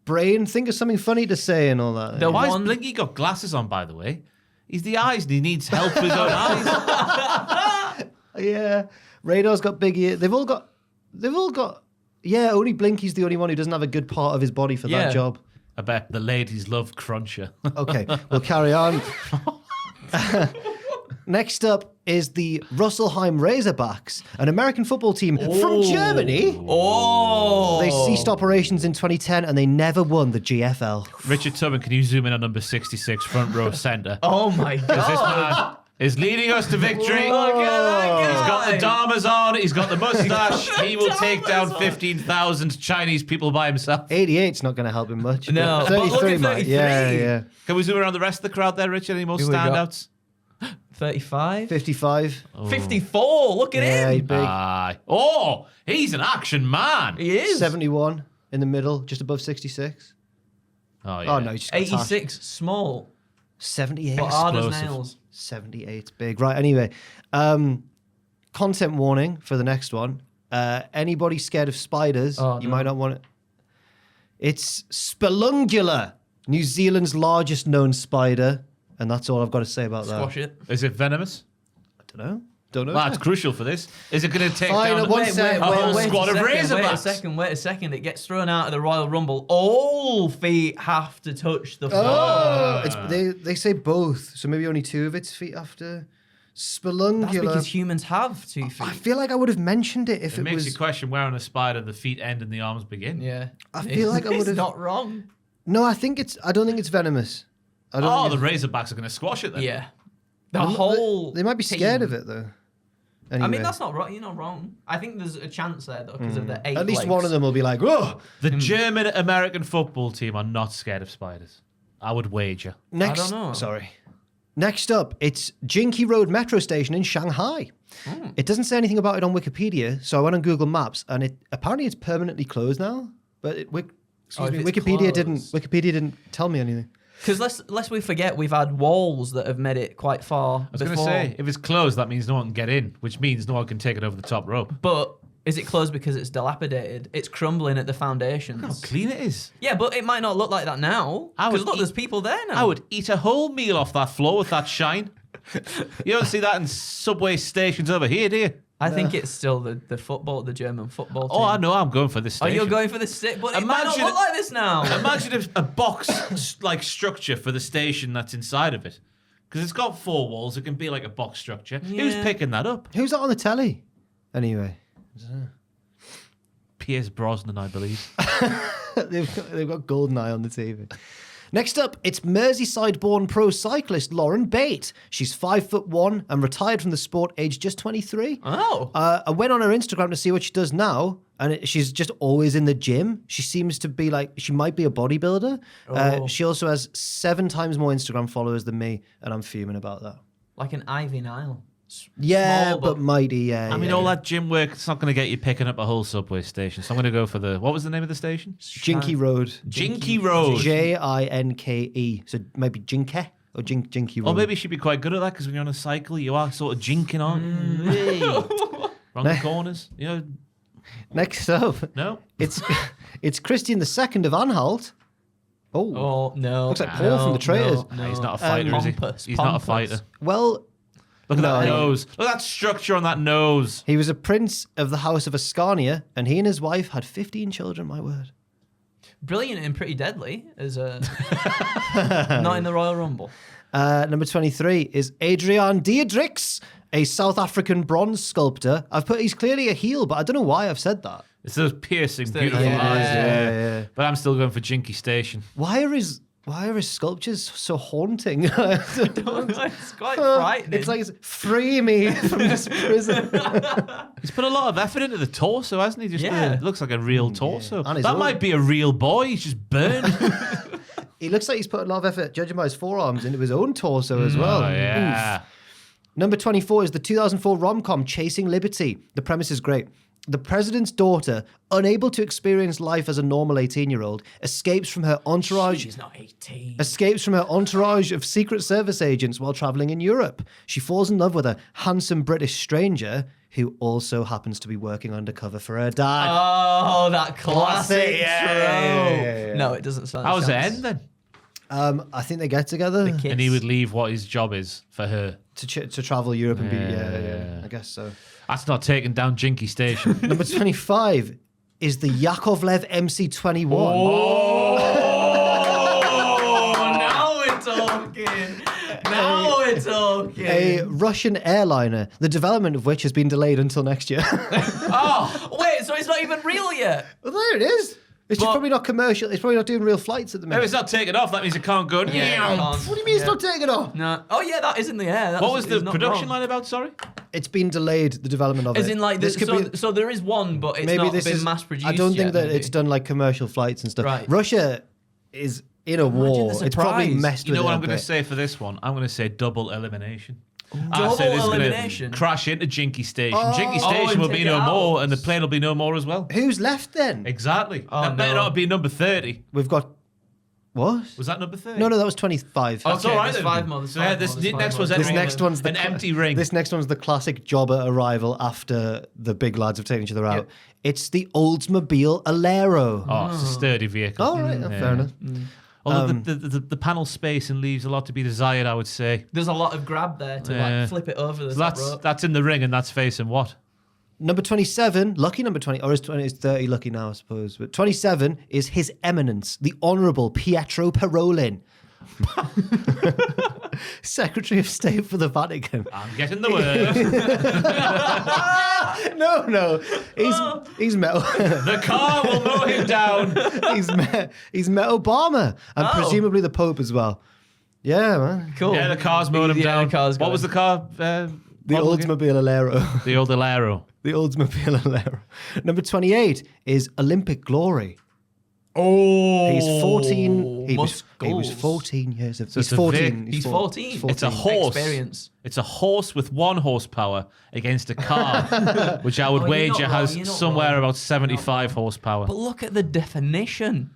Brain, think of something funny to say and all that. The Why one- has Blinky got glasses on, by the way? He's the eyes and he needs help with his own eyes. Yeah, Radar's got big ears. They've all got. Yeah, only Blinky's the only one who doesn't have a good part of his body for Yeah. that job. I bet the ladies love Cruncher. Okay, we'll carry on. Next up is the Russelheim Razorbacks, an American football team from Germany. Oh! They ceased operations in 2010 and they never won the GFL. Richard Tubman, can you zoom in on number 66, front row centre? Oh my Because this God. man is leading us to victory. Look at that He's got the guy. Dharmas on. He's got the mustache. He will take down 15,000 Chinese people by himself. 88's not going to help him much. No, but but look 33 at might. 33. Yeah. Can we zoom around the rest of the crowd there, Richard? Any more Who we got? standouts? 35? 55. 54. Look at Yeah, he's him. big. Aye. Oh, he's an action man. He is. 71 in the middle, just above 66. Oh, yeah. Oh, no, he's just got 86. Small. 78. But hard as Explosive. nails. 78's big. Right, anyway. Content warning for the next one. Anybody scared of spiders, you might not want it. It's Spelungula, New Zealand's largest known spider. And that's all I've got to say about Squash that. it. Is it venomous? I don't know. Don't know. Well, that's crucial for this. Is it going to take Fine, down one a sec. whole Wait squad of Wait a Razorbacks? second. It gets thrown out of the Royal Rumble. All feet have to touch the floor. Oh, they say both, so maybe only 2 of its feet after. Spelungular. That's because humans have 2 feet. I feel like I would have mentioned it if It it makes was. you question where on a spider the feet end and the arms begin. Yeah. I feel like I would It's have. not wrong. No, I don't think it's venomous. I don't Oh, think the it's- Razorbacks are going to squash it then. Yeah. The I'm not- whole. They might be scared team. of it though. I Anyway. mean, that's not right. You're not wrong. I think there's a chance there though because of the 8 At least legs. one of them will be like, "Whoa!" The German American football team are not scared of spiders. I would wager. Next, don't know. Sorry. Next up, it's Jinky Road Metro Station in Shanghai. It doesn't say anything about it on Wikipedia, so I went on Google Maps, and apparently it's permanently closed now. But if Wikipedia it's didn't. closed. Wikipedia didn't tell me anything. Because lest we forget, we've had walls that have made it quite far. I was going to say, if it's closed, that means no one can get in, which means no one can take it over the top rope. But is it closed because it's dilapidated? It's crumbling at the foundations. How clean it is. Yeah, but it might not look like that now. I would Because look, eat- there's people there now. I would eat a whole meal off that floor with that shine. You don't see that in subway stations over here, do you? I think it's still the German football team. Oh, I know. I'm going for this Oh, station. you're going for the stick, but it might not Imagine- look like this now. Imagine if a box-like structure for the station that's inside of it. Because it's got 4 walls. It can be like a box structure. Who's Yeah. picking that up? Who's that on the telly? Anyway, Pierce Brosnan, I believe. they've got Goldeneye on the TV. Next up, it's Merseyside-born pro cyclist Lauren Bate. She's 5'1" and retired from the sport aged just 23. Oh. I went on her Instagram to see what she does now, and she's just always in the gym. She seems to be like, she might be a bodybuilder. Oh. She also has 7 times more Instagram followers than me, and I'm fuming about that. Like an Ivy Nile. Yeah, Small, but mighty, yeah. I mean, yeah. all that gym work, it's not going to get you picking up a whole subway station. So I'm going to go for what was the name of the station? Jinky Road. Jinky Road. Jinke. So maybe Jinke or Jinky Road. Or maybe she'd be quite good at that because when you're on a cycle, you are sort of jinking on. Hey. Wrong the corners. You know, Next up, no? it's Christian II of Anhalt. Oh. Oh, no. Looks like Paul from the Traitors. No, he's not a fighter, is he? Pompous, He's not a pompous. fighter. Well, Look at that No. nose. Look at that structure on that nose. he was a prince of the House of Ascania, and he and his wife had 15 children, my word. Brilliant and pretty deadly as a... not in the Royal Rumble. Number 23 is Adrian Diedrichs, a South African bronze sculptor. he's clearly a heel, but I don't know why I've said that. It's those piercing, the- beautiful yeah. eyes. Yeah. But I'm still going for Jinky Station. Why are his sculptures so haunting? It's quite frightening. It's like, free me from this prison. He's put a lot of effort into the torso, hasn't he? Just Yeah. it looks like a real torso. And his That own. might be a real boy. He's just burned. He looks like he's put a lot of effort, judging by his forearms, into his own torso as well. Oh, yeah. Oof. Number 24 is the 2004 rom-com Chasing Liberty. The premise is great. The president's daughter, unable to experience life as a normal 18-year-old, escapes from her entourage. She's not 18. Escapes from her entourage of Secret Service agents while traveling in Europe. She falls in love with a handsome British stranger who also happens to be working undercover for her dad. Oh, that classic Yeah, trope. yeah. No, it doesn't sound. How does it end then? I think they get together kiss. And he would leave what his job is for her. to travel Europe and be. Yeah. Yeah, I guess so. That's not taking down Jinky Station. Number 25 is the Yakovlev MC21. Oh, now we're talking. Now we're talking. A Russian airliner, the development of which has been delayed until next year. Oh, wait, so it's not even real yet? Well, there it is. It's just But- probably not commercial. It's probably not doing real flights at the If minute. it's not taking off, that means it can't go. Yeah, it can't. What do you mean it's not taking off? No. Oh, yeah, that is in the air. What was the it's not production wrong. line about? Sorry. It's been delayed, the development of As it. in, like, this could be. so there is one, but it's Maybe not this been is mass produced. I don't think yet, that maybe. it's done like commercial flights and stuff. Right. Russia is in a Imagine war. the It's probably surprise. messed You with know what it I'm a going to bit. say for this one? I'm going to say double elimination. Double this is gonna elimination? crash into Jinky Station. Jinky Oh, Station and will take be it no out. more, and the plane will be no more as well. Who's left then? Exactly. Oh, that better no. not be number 30. We've got what? Was that number 30? No, that was 25. Oh, it's all right there's then. five more, there's So, yeah, five this more, there's next five one's more. This entering next one's the an empty ring. This next one's the classic jobber arrival after the big lads have taken each other out. It's the Oldsmobile Alero. Oh, it's a sturdy vehicle. All right, fair enough. Although the panel space and leaves a lot to be desired, I would say. There's a lot of grab there to Yeah. like flip it over the So top rope. that's in the ring, and that's facing what? Number 27, lucky number 20, or is 30 lucky now, I suppose. But 27 is His Eminence, the Honourable Pietro Parolin, Secretary of State for the Vatican. I'm getting the word. No, he's met The car will mow him down. he's met Obama and presumably the Pope as well. Yeah, man. Cool. Yeah, the car's mowing him Yeah, down. the car's What going. was the car? The model again? Oldsmobile Alero. The old Alero. The Oldsmobile Alero. Number 28 is Olympic Glory. Oh, He's 14. He was Muscles. 14 years of. So He's it's a 14. He's 14. It's a horse. Experience. It's a horse with 1 horsepower against a car, which I would Oh, you're not wager wrong, has you're not somewhere wrong. about 75 horsepower. But look at the definition.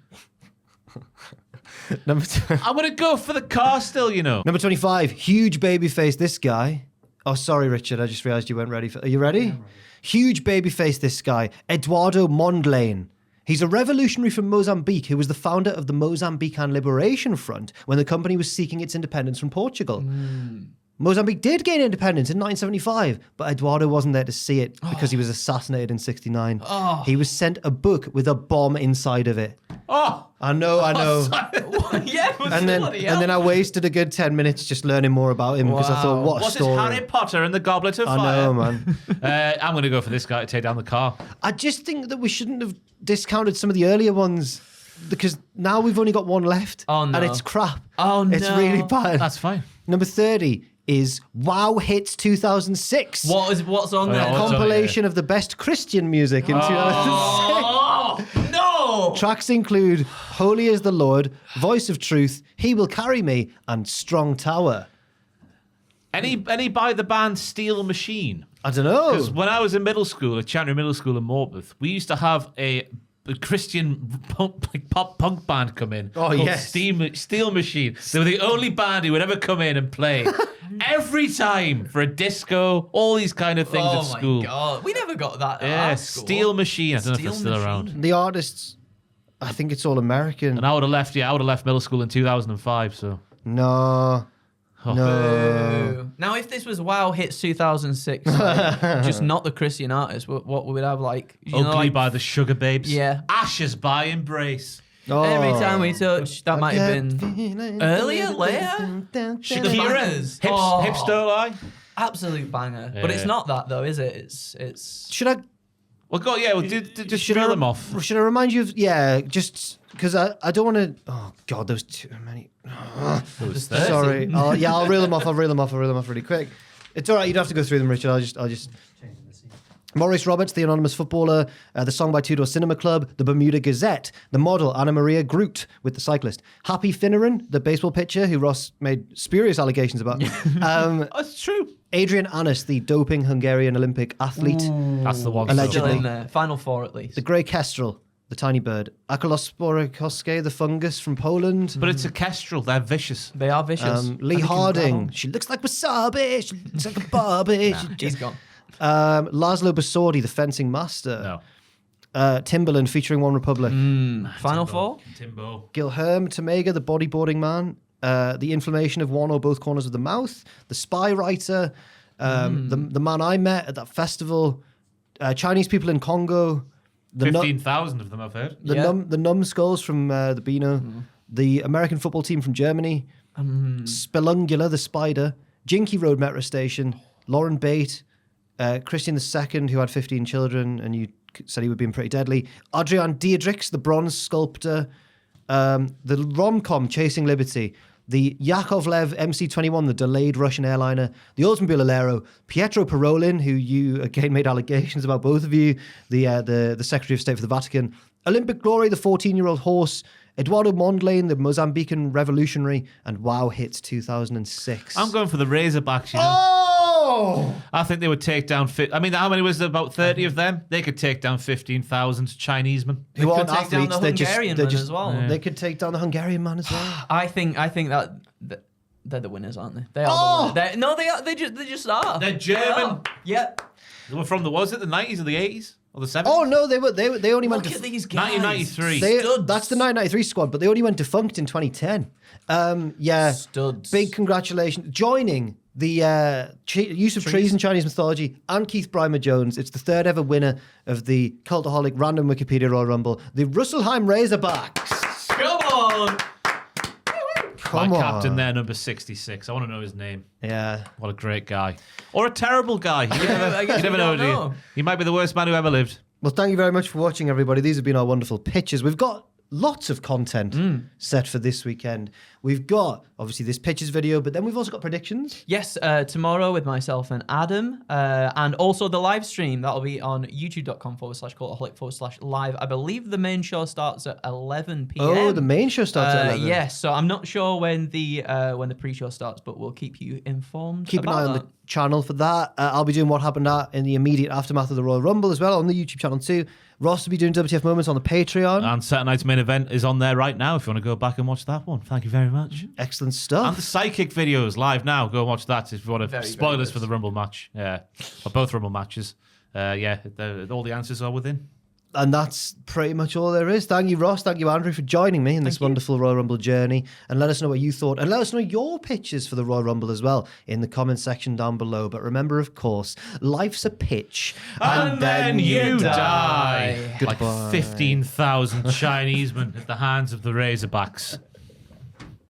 Number I'm going to go for the car still, you know. Number 25, huge baby face. This guy. Oh, sorry, Richard. I just realised you weren't ready. Are you ready? Huge baby face. This guy, Eduardo Mondlane. He's a revolutionary from Mozambique who was the founder of the Mozambican Liberation Front when the company was seeking its independence from Portugal. Mozambique did gain independence in 1975, but Eduardo wasn't there to see it because he was assassinated in 69. He was sent a book with a bomb inside of it. Oh! I know. Yeah, And then I wasted a good 10 minutes just learning more about him because I thought, what a Was it story. Harry Potter and the Goblet of I Fire? know, man. I'm going to go for this guy to take down the car. I just think that we shouldn't have discounted some of the earlier ones because now we've only got one left. Oh, no. And it's crap. Oh, no. It's really bad. That's fine. Number 30 is Wow Hits 2006. what's on Oh, there? yeah, what's on Compilation of the best Christian music in 2006. Oh no! Tracks include Holy is the Lord, Voice of Truth, He Will Carry Me, and Strong Tower. Any by the band Steel Machine? I don't know. Because when I was in middle school, at Chantry Middle School in Morpeth, we used to have a Christian pop punk band come in. Oh, called yes. Steel Machine. They were the only band who would ever come in and play every time for a disco, all these kind of things Oh at school. my god, we never got that. At Yeah, our school. Steel Machine. I don't know if Steel it's still Machine. around. The artists, I think it's all American. And I would have left middle school in 2005. So No. Boo. Now, if this was Wow Hits 2006, like, just not the Christian artist, what would we have like? You know, Ugly like, by the Sugar Babes. Yeah. Ashes by Embrace. every Oh. time we touch, that might have been earlier, later. Shakira. bangers. Hips, Oh. hips don't lie. Absolute banger. But it's Yeah. not that though, is it? It's Should I Well, go. Yeah, well, just should drill I, them off. Should I remind you of just because I don't want to. Oh God, there's too many. Sorry. I'll reel them off. I'll reel them off really quick. It's all right. You don't have to go through them, Richard. I'll just. Maurice Roberts, the anonymous footballer, the song by Two Door Cinema Club, the Bermuda Gazette, the model Anna Maria Groot with the cyclist, Happy Finneran, the baseball pitcher who Ross made spurious allegations about, That's true. Adrian Annis, the doping Hungarian Olympic athlete, That's the one. Allegedly. still in there. Final four at least. the grey kestrel, the tiny bird, Akolosporikoske, the fungus from Poland. But it's a kestrel. They're vicious. They are vicious. Lee Harding. She looks like wasabi. She looks like a Barbie. He's gone. Laszlo Basordi, the fencing master. No. Timberland featuring One Republic. Final four. Timbo. Gilherme Tomega, the bodyboarding man. The inflammation of one or both corners of the mouth. The spy writer. The man I met at that festival. Chinese people in Congo. The 15,000 of them, I've heard. the numbskulls from the Beano. The American football team from Germany. Spelungula, the spider. Jinky Road Metro Station. Lauren Bate. Christian II, who had 15 children, and you said he would be pretty deadly. Adrian Diedrichs, the bronze sculptor. The rom-com Chasing Liberty. The Yakovlev MC-21, the delayed Russian airliner. The Oldsmobile Alero. Pietro Parolin, who you again made allegations about, both of you. The Secretary of State for the Vatican. Olympic Glory, the 14-year-old horse. Eduardo Mondlane, the Mozambican revolutionary. And Wow Hits 2006. I'm going for the Razorbacks, you know. Oh! I think they would take down... I mean, how many was there? About 30 of them? They could take down 15,000 Chinese men. Who aren't take down athletes, the Hungarian man as well. They could take down the Hungarian man as well. I think that they're the winners, aren't they? They are the winners. No, they are. They just are. They're German. Yep. They were from the 90s or the 80s? Or the 70s? Oh no, they only went Look to at these guys. 1993. that's the 1993 squad, but they only went defunct in 2010. Yeah, Studs. big congratulations joining the use of trees in Chinese mythology and Keith Brymer Jones. It's the third ever winner of the Cultaholic Random Wikipedia Royal Rumble, the Russellheim Razorbacks. Come on. Come My on. captain there, number 66. I want to know his name. Yeah. What a great guy. Or a terrible guy. You I guess never we know, don't do you? know. He might be the worst man who ever lived. Well, thank you very much for watching, everybody. These have been our wonderful pitches. We've got lots of content set for this weekend. We've got, obviously, this pitches video, but then we've also got predictions. Yes, tomorrow with myself and Adam, and also the live stream that'll be on youtube.com/cultaholic/live. I believe the main show starts at 11 p.m. Oh, the main show starts at 11. Yes, so I'm not sure when the pre-show starts, but we'll keep you informed. Keep an about eye on that. the channel for that. I'll be doing what happened in the immediate aftermath of the Royal Rumble as well on the YouTube channel too. Ross will be doing WTF Moments on the Patreon. And Saturday night's main event is on there right now if you want to go back and watch that one. Thank you very much. Excellent And stuff. the Psychic videos live now. Go and watch that if you want to. Very, Spoilers very for the Rumble match. Yeah. Or both Rumble matches. All the answers are within. And that's pretty much all there is. Thank you, Ross. Thank you, Andrew, for joining me in this wonderful Royal Rumble journey. And let us know what you thought. And let us know your pitches for the Royal Rumble as well in the comment section down below. But remember, of course, life's a pitch. And then you die. Goodbye. Like 15,000 Chinese men at the hands of the Razorbacks.